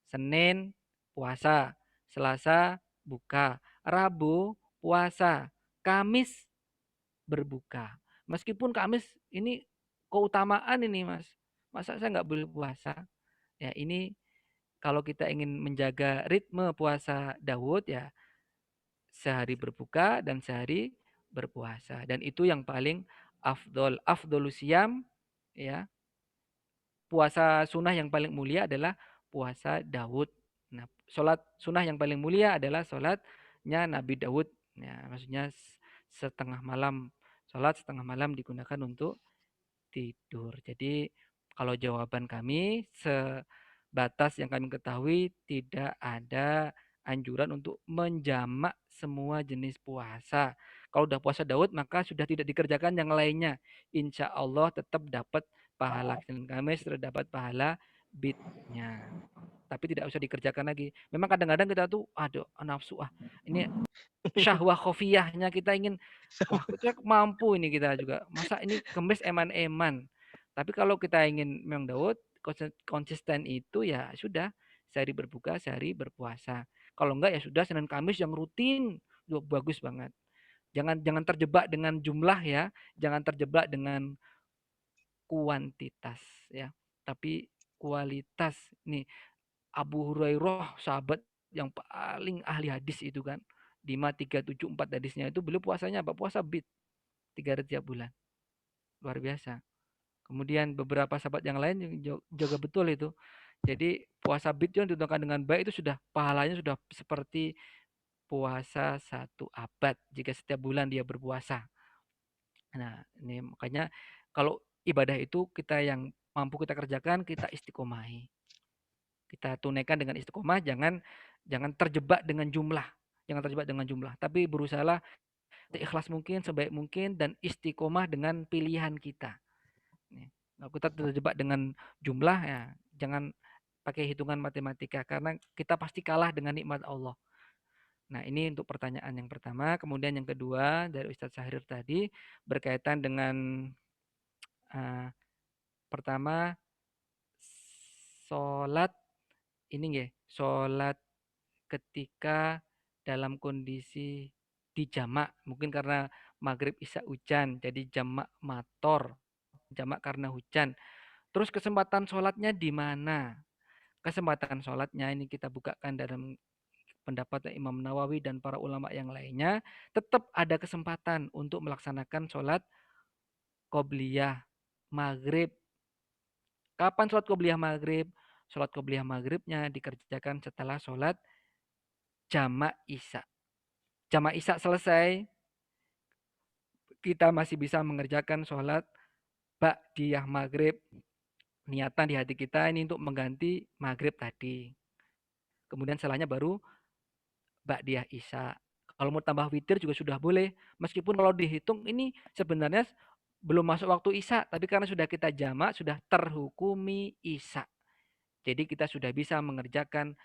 Senin puasa, Selasa buka, Rabu puasa, Kamis berbuka. Meskipun Kamis ini keutamaan ini Mas. Masa saya nggak boleh puasa? Ya ini kalau kita ingin menjaga ritme puasa Daud ya sehari berbuka dan sehari berpuasa dan itu yang paling afdol afdolusiam ya puasa sunnah yang paling mulia adalah puasa Daud. Nah, sholat sunnah yang paling mulia adalah sholatnya Nabi Daud. Ya, maksudnya setengah malam sholat setengah malam digunakan untuk tidur. Jadi kalau jawaban kami sebatas yang kami ketahui tidak ada anjuran untuk menjamak semua jenis puasa. Kalau udah puasa Daud maka sudah tidak dikerjakan yang lainnya. Insya Allah tetap dapat pahala Senin Kamis, terdapat pahala bidnya. Tapi tidak usah dikerjakan lagi. Memang kadang-kadang kita tuh aduh nafsu ini syahwah khofiyahnya kita ingin wah kita mampu ini kita juga masa ini kemis eman-eman tapi kalau kita ingin memang Daud konsisten itu ya sudah sehari berbuka sehari berpuasa kalau enggak ya sudah Senin Kamis yang rutin bagus banget jangan jangan terjebak dengan jumlah ya jangan terjebak dengan kuantitas ya tapi kualitas nih Abu Hurairah sahabat yang paling ahli hadis itu kan 5374 hadisnya itu beliau puasanya apa puasa bid tiap bulan. Luar biasa. Kemudian beberapa sahabat yang lain jaga betul itu. Jadi puasa bid yang ditunaikan dengan baik itu sudah pahalanya sudah seperti puasa 1 abad jika setiap bulan dia berpuasa. Nah, ini makanya kalau ibadah itu kita yang mampu kita kerjakan, kita istiqomahi. Kita tunaikan dengan istiqomah, jangan terjebak dengan jumlah. Jangan terjebak dengan jumlah, tapi berusahalah seikhlas mungkin, sebaik mungkin dan istiqomah dengan pilihan kita. Kalau kita terjebak dengan jumlah ya, jangan pakai hitungan matematika karena kita pasti kalah dengan nikmat Allah. Nah, ini untuk pertanyaan yang pertama. Kemudian yang kedua dari Ustadz Syahrir tadi berkaitan dengan pertama sholat ini nggih, sholat ketika dalam kondisi dijamak, mungkin karena maghrib isya hujan, jadi jamak mator, jamak karena hujan. Terus kesempatan sholatnya di mana? Kesempatan sholatnya ini kita bukakan dalam pendapat Imam Nawawi dan para ulama yang lainnya, tetap ada kesempatan untuk melaksanakan sholat qobliyah maghrib. Kapan sholat qobliyah maghrib? Sholat qobliyah maghribnya dikerjakan setelah sholat jamak isya. Jamak isya selesai, kita masih bisa mengerjakan sholat ba'diyah maghrib. Niatan di hati kita ini untuk mengganti maghrib tadi. Kemudian setelahnya baru ba'diyah isya. Kalau mau tambah witir juga sudah boleh. Meskipun kalau dihitung ini sebenarnya belum masuk waktu isya. Tapi karena sudah kita jamak, sudah terhukumi isya. Jadi kita sudah bisa mengerjakan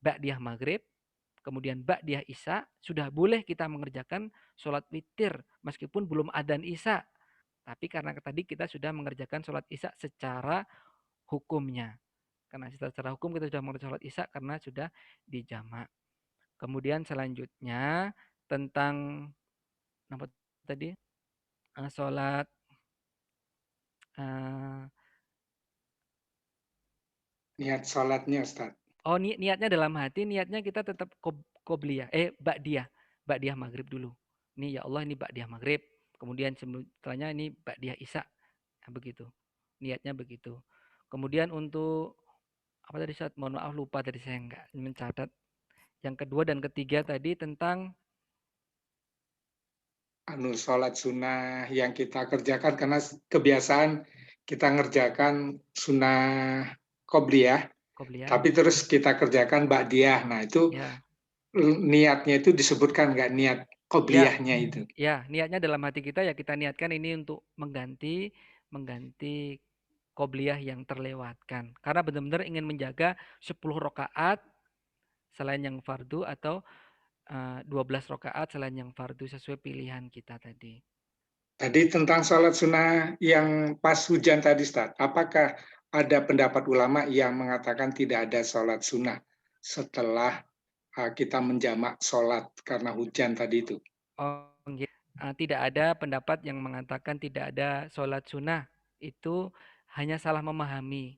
ba'diyah maghrib. Kemudian ba'diyah isya. Sudah boleh kita mengerjakan sholat witir. Meskipun belum adzan isya. Tapi karena tadi kita sudah mengerjakan sholat isya secara hukumnya. Karena secara hukum kita sudah mengerjakan sholat isya karena sudah dijamak. Kemudian selanjutnya tentang apa tadi? Sholat niat sholatnya Ustaz. Oh, niatnya dalam hati, niatnya kita tetap qobliyah, ba'diyah maghrib dulu. Ini ya Allah ini ba'diyah maghrib. Kemudian setelahnya ini ba'diyah isya. Nah, begitu. Niatnya begitu. Kemudian untuk apa tadi Ustaz? Mohon maaf lupa tadi saya enggak mencatat. Yang kedua dan ketiga tadi tentang sholat sunnah yang kita kerjakan karena kebiasaan kita ngerjakan sunnah qobliyah, tapi terus kita kerjakan ba'diyah. Nah, itu niatnya itu disebutkan nggak niat qobliyahnya itu? Ya, niatnya dalam hati kita ya kita niatkan ini untuk mengganti qobliyah yang terlewatkan. Karena benar-benar ingin menjaga 10 rakaat selain yang fardu atau 12 rakaat selain yang fardu sesuai pilihan kita tadi. Tadi tentang sholat sunnah yang pas hujan tadi, Ustaz. Apakah ada pendapat ulama yang mengatakan tidak ada sholat sunnah setelah kita menjamak sholat karena hujan tadi itu? Oh, tidak ada pendapat yang mengatakan tidak ada sholat sunnah. Itu hanya salah memahami.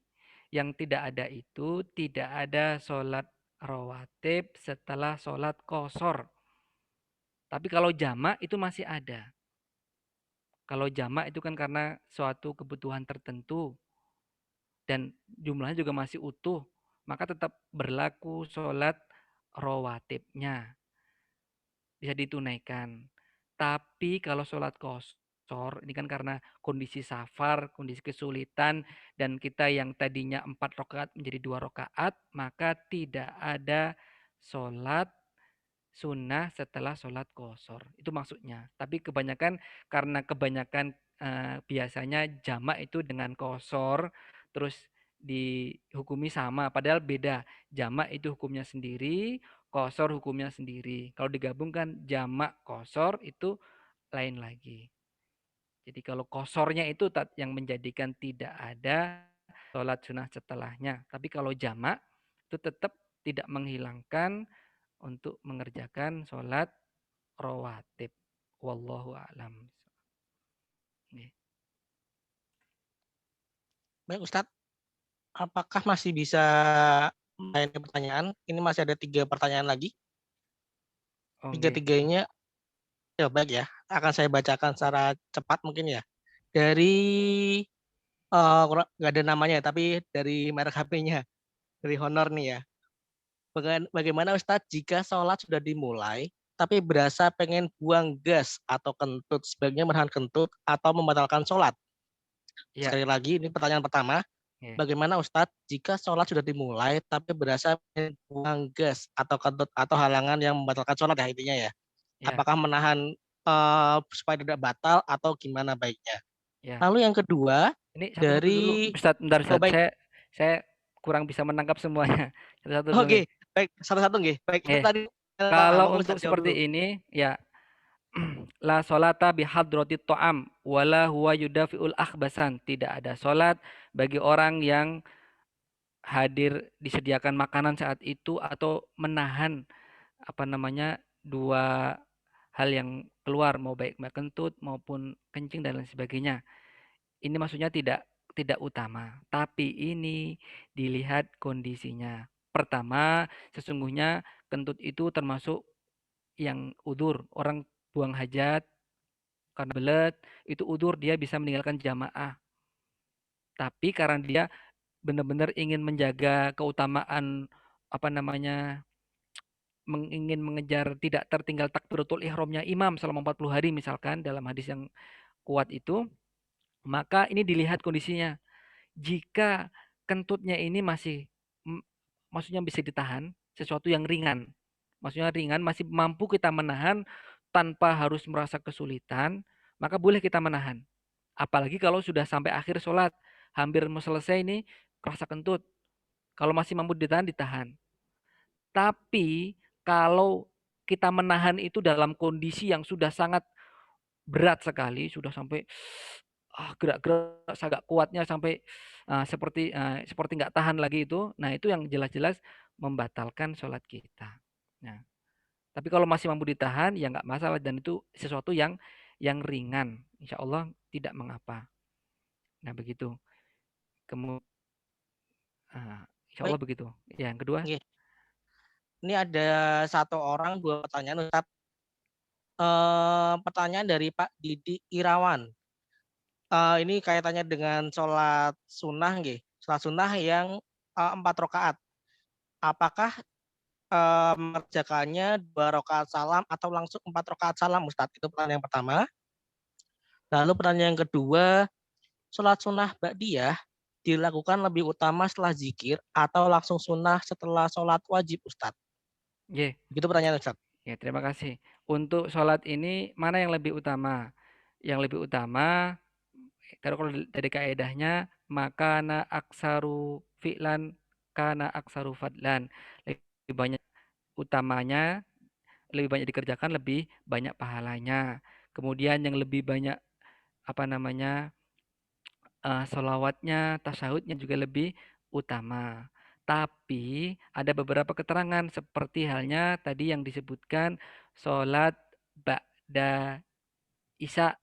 Yang tidak ada itu tidak ada sholat rawatib setelah sholat qashar. Tapi kalau jamak itu masih ada. Kalau jamak itu kan karena suatu kebutuhan tertentu dan jumlahnya juga masih utuh, maka tetap berlaku sholat rawatibnya. Bisa ditunaikan. Tapi kalau sholat qashar, ini kan karena kondisi safar, kondisi kesulitan, dan kita yang tadinya 4 rakaat menjadi 2 rakaat, maka tidak ada sholat sunnah setelah sholat qashar. Itu maksudnya. Tapi kebanyakan karena biasanya jamak itu dengan qashar terus dihukumi sama padahal beda. Jamak itu hukumnya sendiri, qashar hukumnya sendiri. Kalau digabungkan jamak qashar itu lain lagi. Jadi kalau qasharnya itu yang menjadikan tidak ada sholat sunnah setelahnya. Tapi kalau jamak itu tetap tidak menghilangkan untuk mengerjakan sholat rawatib. Wallahu a'lam. Baik Ustadz, apakah masih bisa main pertanyaan? Ini masih ada 3 pertanyaan lagi. Tiga-tiganya Ya, baik ya. Akan saya bacakan secara cepat mungkin ya. Dari nggak ada namanya, tapi dari merek HP-nya, dari Honor nih ya. Bagaimana Ustadz jika sholat sudah dimulai, tapi berasa pengen buang gas atau kentut, sebaiknya menahan kentut atau membatalkan sholat? Ya, Sekali lagi, ini pertanyaan pertama. ya, Bagaimana Ustadz jika sholat sudah dimulai, tapi berasa pengen buang gas atau kentut atau halangan yang membatalkan sholat ya intinya ya? ya, Apakah menahan supaya tidak batal atau gimana baiknya? ya. Lalu yang kedua Ini satu-satu dulu, dari Ustadz, bentar oh Ustadz. baik, Saya kurang bisa menangkap semuanya. Satu-satu dulu nih. oke, baik satu-satu nggih. Baik itu Eh, tadi kalau monggo untuk Ustaz jawab dulu. seperti ini, ya la solata bihadrati to'am wala huwa yudafiul akhbasan. Tidak ada solat bagi orang yang hadir disediakan makanan saat itu atau menahan apa namanya dua hal yang keluar mau baik kentut maupun kencing dan lain sebagainya. Ini maksudnya tidak utama, tapi ini dilihat kondisinya. Pertama, sesungguhnya kentut itu termasuk yang udur. Orang buang hajat karena belet, itu udur dia bisa meninggalkan jamaah. Tapi karena dia benar-benar ingin menjaga keutamaan apa namanya ingin mengejar tidak tertinggal takbiratul ihramnya imam selama 40 hari misalkan dalam hadis yang kuat itu, maka ini dilihat kondisinya. Jika kentutnya ini masih maksudnya bisa ditahan, sesuatu yang ringan. Maksudnya ringan, masih mampu kita menahan tanpa harus merasa kesulitan, maka boleh kita menahan. Apalagi kalau sudah sampai akhir sholat, hampir mau selesai ini, kerasa kentut. Kalau masih mampu ditahan, ditahan. Tapi kalau kita menahan itu dalam kondisi yang sudah sangat berat sekali, sudah sampai gerak-gerak agak kuatnya sampai seperti nggak tahan lagi itu. Nah, itu yang jelas-jelas membatalkan sholat kita. Nah, tapi kalau masih mampu ditahan ya nggak masalah dan itu sesuatu yang ringan. Insya Allah tidak mengapa. Nah, begitu. Kemudian insya Baik, Allah begitu. Ya, yang kedua, nggih. Ini ada satu orang dua pertanyaan Ustaz. Pertanyaan dari Pak Didi Irawan. Ini kaitannya dengan sholat sunnah nggih. Sholat sunnah yang 4 rakaat. Apakah mengerjakannya 2 rakaat salam atau langsung 4 rakaat salam Ustaz? Itu pertanyaan yang pertama. Lalu pertanyaan yang kedua, sholat sunnah ba'diyah dilakukan lebih utama setelah zikir atau langsung sunnah setelah sholat wajib Ustaz? ya, Begitu pertanyaan Ustaz. ya terima kasih. Untuk sholat ini mana yang lebih utama? Yang lebih utama kalau dari kaedahnya maka na aksaru fi'lan kana aksaru fadlan. Lebih banyak utamanya, lebih banyak dikerjakan, lebih banyak pahalanya. Kemudian yang lebih banyak apa namanya sholawatnya, tasyahudnya juga lebih utama. Tapi ada beberapa keterangan seperti halnya tadi yang disebutkan sholat ba'da isya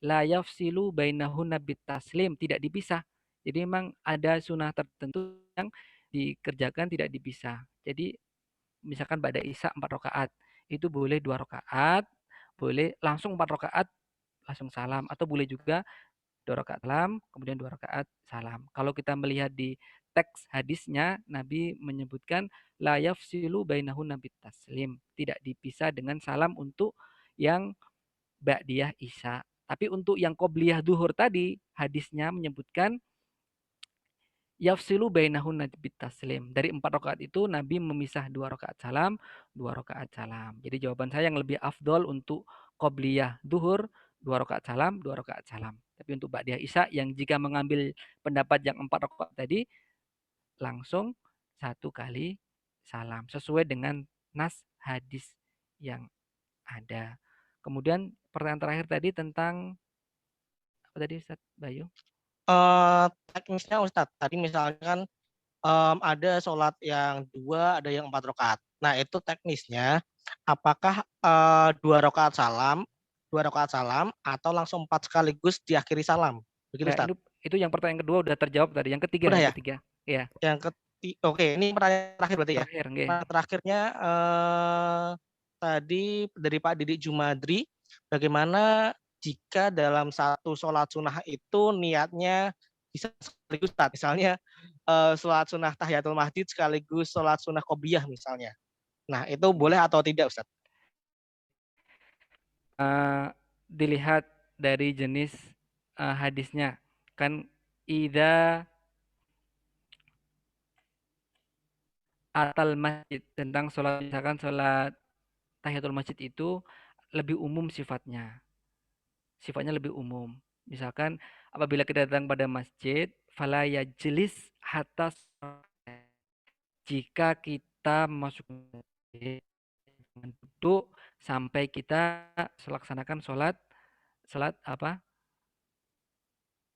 la yafsilu bainahunna bitaslim, tidak dipisah. Jadi memang ada sunnah tertentu yang dikerjakan tidak dipisah. Jadi misalkan pada isya 4 rakaat, itu boleh 2 rakaat, boleh langsung 4 rakaat langsung salam atau boleh juga 2 rakaat salam, kemudian 2 rakaat salam. Kalau kita melihat di teks hadisnya, Nabi menyebutkan la yafsilu bainahunna bitaslim, tidak dipisah dengan salam untuk yang ba'diyah isya. Tapi untuk yang qobliyah duhur tadi, hadisnya menyebutkan yafsilu bainahunna bitaslim. Dari 4 rakaat itu Nabi memisah 2 rakaat salam, 2 rakaat salam. Jadi jawaban saya yang lebih afdol untuk qobliyah duhur 2 rakaat salam, 2 rakaat salam. Tapi untuk ba'diyah isya yang jika mengambil pendapat yang 4 rakaat tadi langsung 1 kali salam sesuai dengan nas hadis yang ada. Kemudian pertanyaan terakhir tadi tentang apa tadi Ustaz Bayu? Teknisnya Ustadz, tadi misalkan ada sholat yang 2, ada yang 4 rakaat. Nah itu teknisnya, apakah 2 rakaat salam, 2 rakaat salam, atau langsung 4 sekaligus diakhiri salam? Begitu Ya, Ustadz? itu yang pertanyaan kedua udah terjawab tadi. Udah Yang ya? ketiga. Ya, Yang oke, ini pertanyaan terakhir berarti ya? terakhir nggih. Pertanyaan terakhirnya tadi dari Pak Didik Jumadri, bagaimana jika dalam satu sholat sunnah itu niatnya bisa sekaligus Ustaz, misalnya sholat sunnah tahiyatul masjid sekaligus sholat sunnah qobliyah misalnya. Nah, itu boleh atau tidak Ustaz? Dilihat dari jenis hadisnya. Kan idza atal masjid, tentang sholat, misalkan sholat tahiyatul masjid itu lebih umum sifatnya. Sifatnya lebih umum. Misalkan apabila kita datang pada masjid, fala yajlis hatta sholat. Jika kita masuk masjid, jangan duduk sampai kita melaksanakan sholat apa?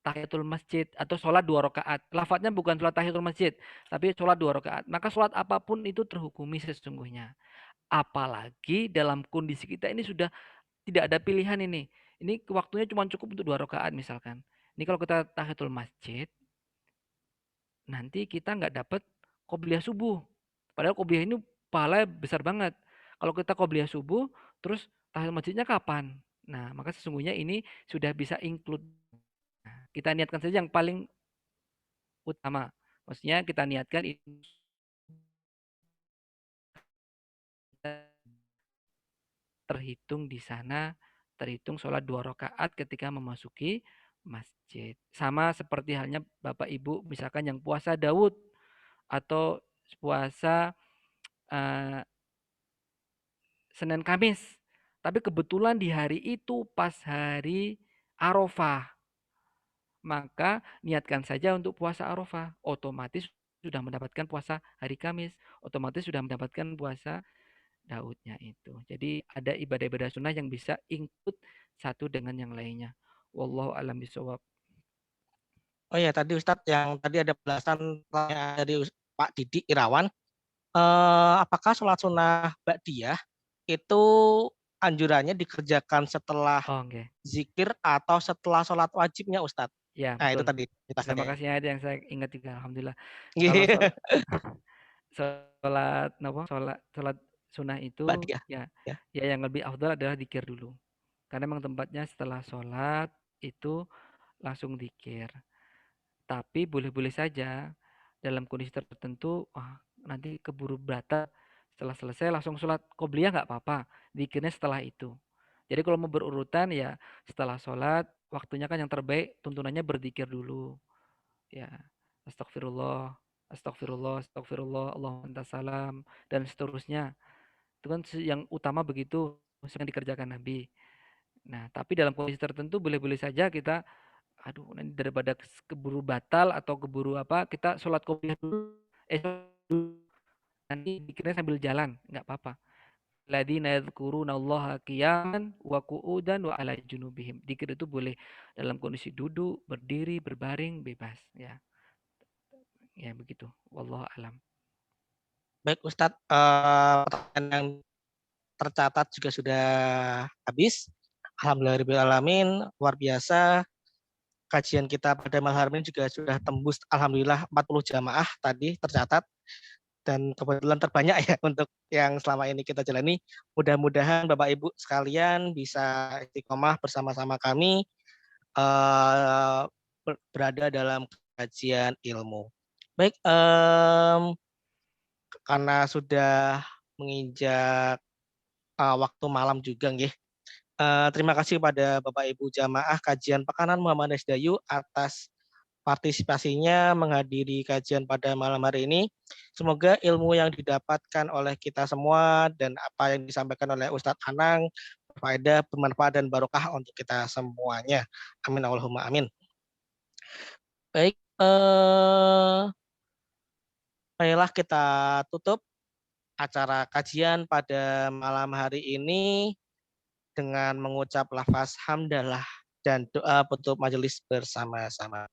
Tahiyatul masjid atau sholat 2 rakaat. Lafadznya bukan sholat tahiyatul masjid, tapi sholat 2 rakaat. Maka sholat apapun itu terhukumi sesungguhnya. Apalagi dalam kondisi kita ini sudah tidak ada pilihan ini. Ini waktunya cuma cukup untuk 2 rakaat misalkan. Ini kalau kita tahiyatul masjid, nanti kita nggak dapat qobliyah subuh. Padahal qobliyah ini pahala besar banget. Kalau kita qobliyah subuh, terus tahiyatul masjidnya kapan? Nah, maka sesungguhnya ini sudah bisa include. Kita niatkan saja yang paling utama. Maksudnya kita niatkan itu terhitung di sana, terhitung sholat 2 rakaat ketika memasuki masjid. Sama seperti halnya Bapak Ibu misalkan yang puasa Daud atau puasa Senin Kamis. Tapi kebetulan di hari itu pas hari Arafah. Maka niatkan saja untuk puasa Arafah. Otomatis sudah mendapatkan puasa hari Kamis. Otomatis sudah mendapatkan puasa Daudnya itu. Jadi ada ibadah-ibadah sunnah yang bisa include satu dengan yang lainnya. Wallahu a'lam bishawab. Oh ya, tadi Ustadz yang tadi ada belasan pertanyaan dari Pak Didi Irawan. Apakah sholat sunnah ba'diyah itu anjurannya dikerjakan setelah Oh, oke. zikir atau setelah sholat wajibnya Ustadz? Ya, Nah, itu betul. tadi Terima ditakannya. kasih, ada yang saya ingat juga, alhamdulillah. Kalau Iya, sholat sunnah itu ba'diyah. ya Ya. yang lebih afdal adalah zikir dulu. Karena memang tempatnya setelah sholat itu langsung zikir. Tapi boleh-boleh saja dalam kondisi tertentu, nanti keburu batal, setelah selesai langsung sholat qobliyah nggak apa-apa, zikirnya setelah itu. Jadi kalau mau berurutan ya setelah sholat, waktunya kan yang terbaik tuntunannya berzikir dulu. Ya, astagfirullah, astagfirullah, astagfirullah, Allahumma antas salam, dan seterusnya. Itu kan yang utama begitu, yang dikerjakan Nabi. Nah, tapi dalam kondisi tertentu boleh-boleh saja kita, aduh, nanti daripada keburu batal atau keburu apa, kita sholat qobliyah dulu, nanti dikiranya sambil jalan, nggak apa-apa. Ladina yadhkurunallaha qiyaman wa qu'udan wa ala junubihim. Dikir itu boleh dalam kondisi duduk, berdiri, berbaring, bebas. Ya, ya begitu. Wallahu alam. Baik Ustadz, pertanyaan yang tercatat juga sudah habis. Alhamdulillahirrahmanirrahim, luar biasa. Kajian kita pada malam hari ini juga sudah tembus alhamdulillah 40 jamaah tadi tercatat, dan kebetulan terbanyak ya untuk yang selama ini kita jalani. Mudah-mudahan Bapak Ibu sekalian bisa istiqomah bersama-sama kami berada dalam kajian ilmu. Baik, karena sudah menginjak waktu malam juga nggih. Terima kasih kepada Bapak Ibu jamaah kajian Pekanan Muhammadiyah Sedayu atas partisipasinya menghadiri kajian pada malam hari ini. Semoga ilmu yang didapatkan oleh kita semua dan apa yang disampaikan oleh Ustadz Anang berfaedah, bermanfaat dan barokah untuk kita semuanya. Amin Allahumma amin. Baik, baiklah kita tutup acara kajian pada malam hari ini dengan mengucap lafaz hamdalah dan doa penutup majelis bersama-sama.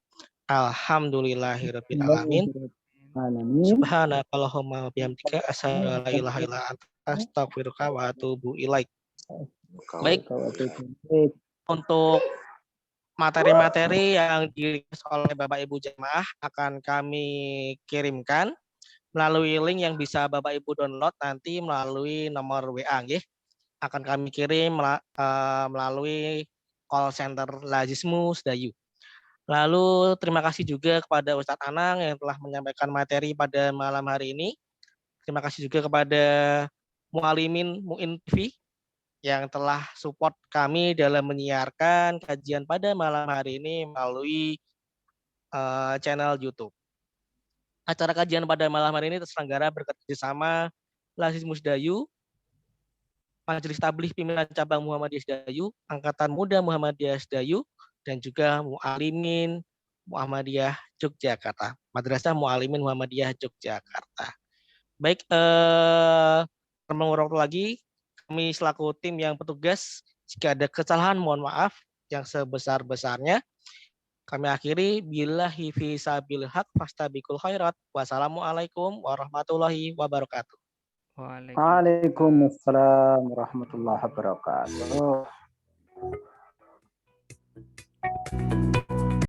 Alhamdulillahirabbil alamin. Subhanakallahumma wa bihamdika asyhadu an la ilaha illa anta astaghfiruka wa atubu ilaik. Baik, untuk materi-materi yang di-request oleh Bapak Ibu jemaah akan kami kirimkan melalui link yang bisa Bapak Ibu download nanti melalui nomor WA nggih. akan kami kirim melalui call center Lazismu Sedayu. Lalu terima kasih juga kepada Ustadz Anang yang telah menyampaikan materi pada malam hari ini. Terima kasih juga kepada Mualimin Muin TV yang telah support kami dalam menyiarkan kajian pada malam hari ini melalui channel YouTube. Acara kajian pada malam hari ini terselenggara bekerjasama Lazismu Sedayu, Majelis Tabligh Pimpinan Cabang Muhammadiyah Sedayu, Angkatan Muda Muhammadiyah Sedayu, dan juga Mualimin Muhammadiyah Yogyakarta, Madrasah Mualimin Muhammadiyah Yogyakarta. Baik, mengurang lagi, kami selaku tim yang petugas, jika ada kesalahan mohon maaf yang sebesar-besarnya. Kami akhiri, billahi fi sabil haq fastabiqul khairat. Wassalamualaikum warahmatullahi wabarakatuh. Waalaikumsalam warahmatullahi wabarakatuh.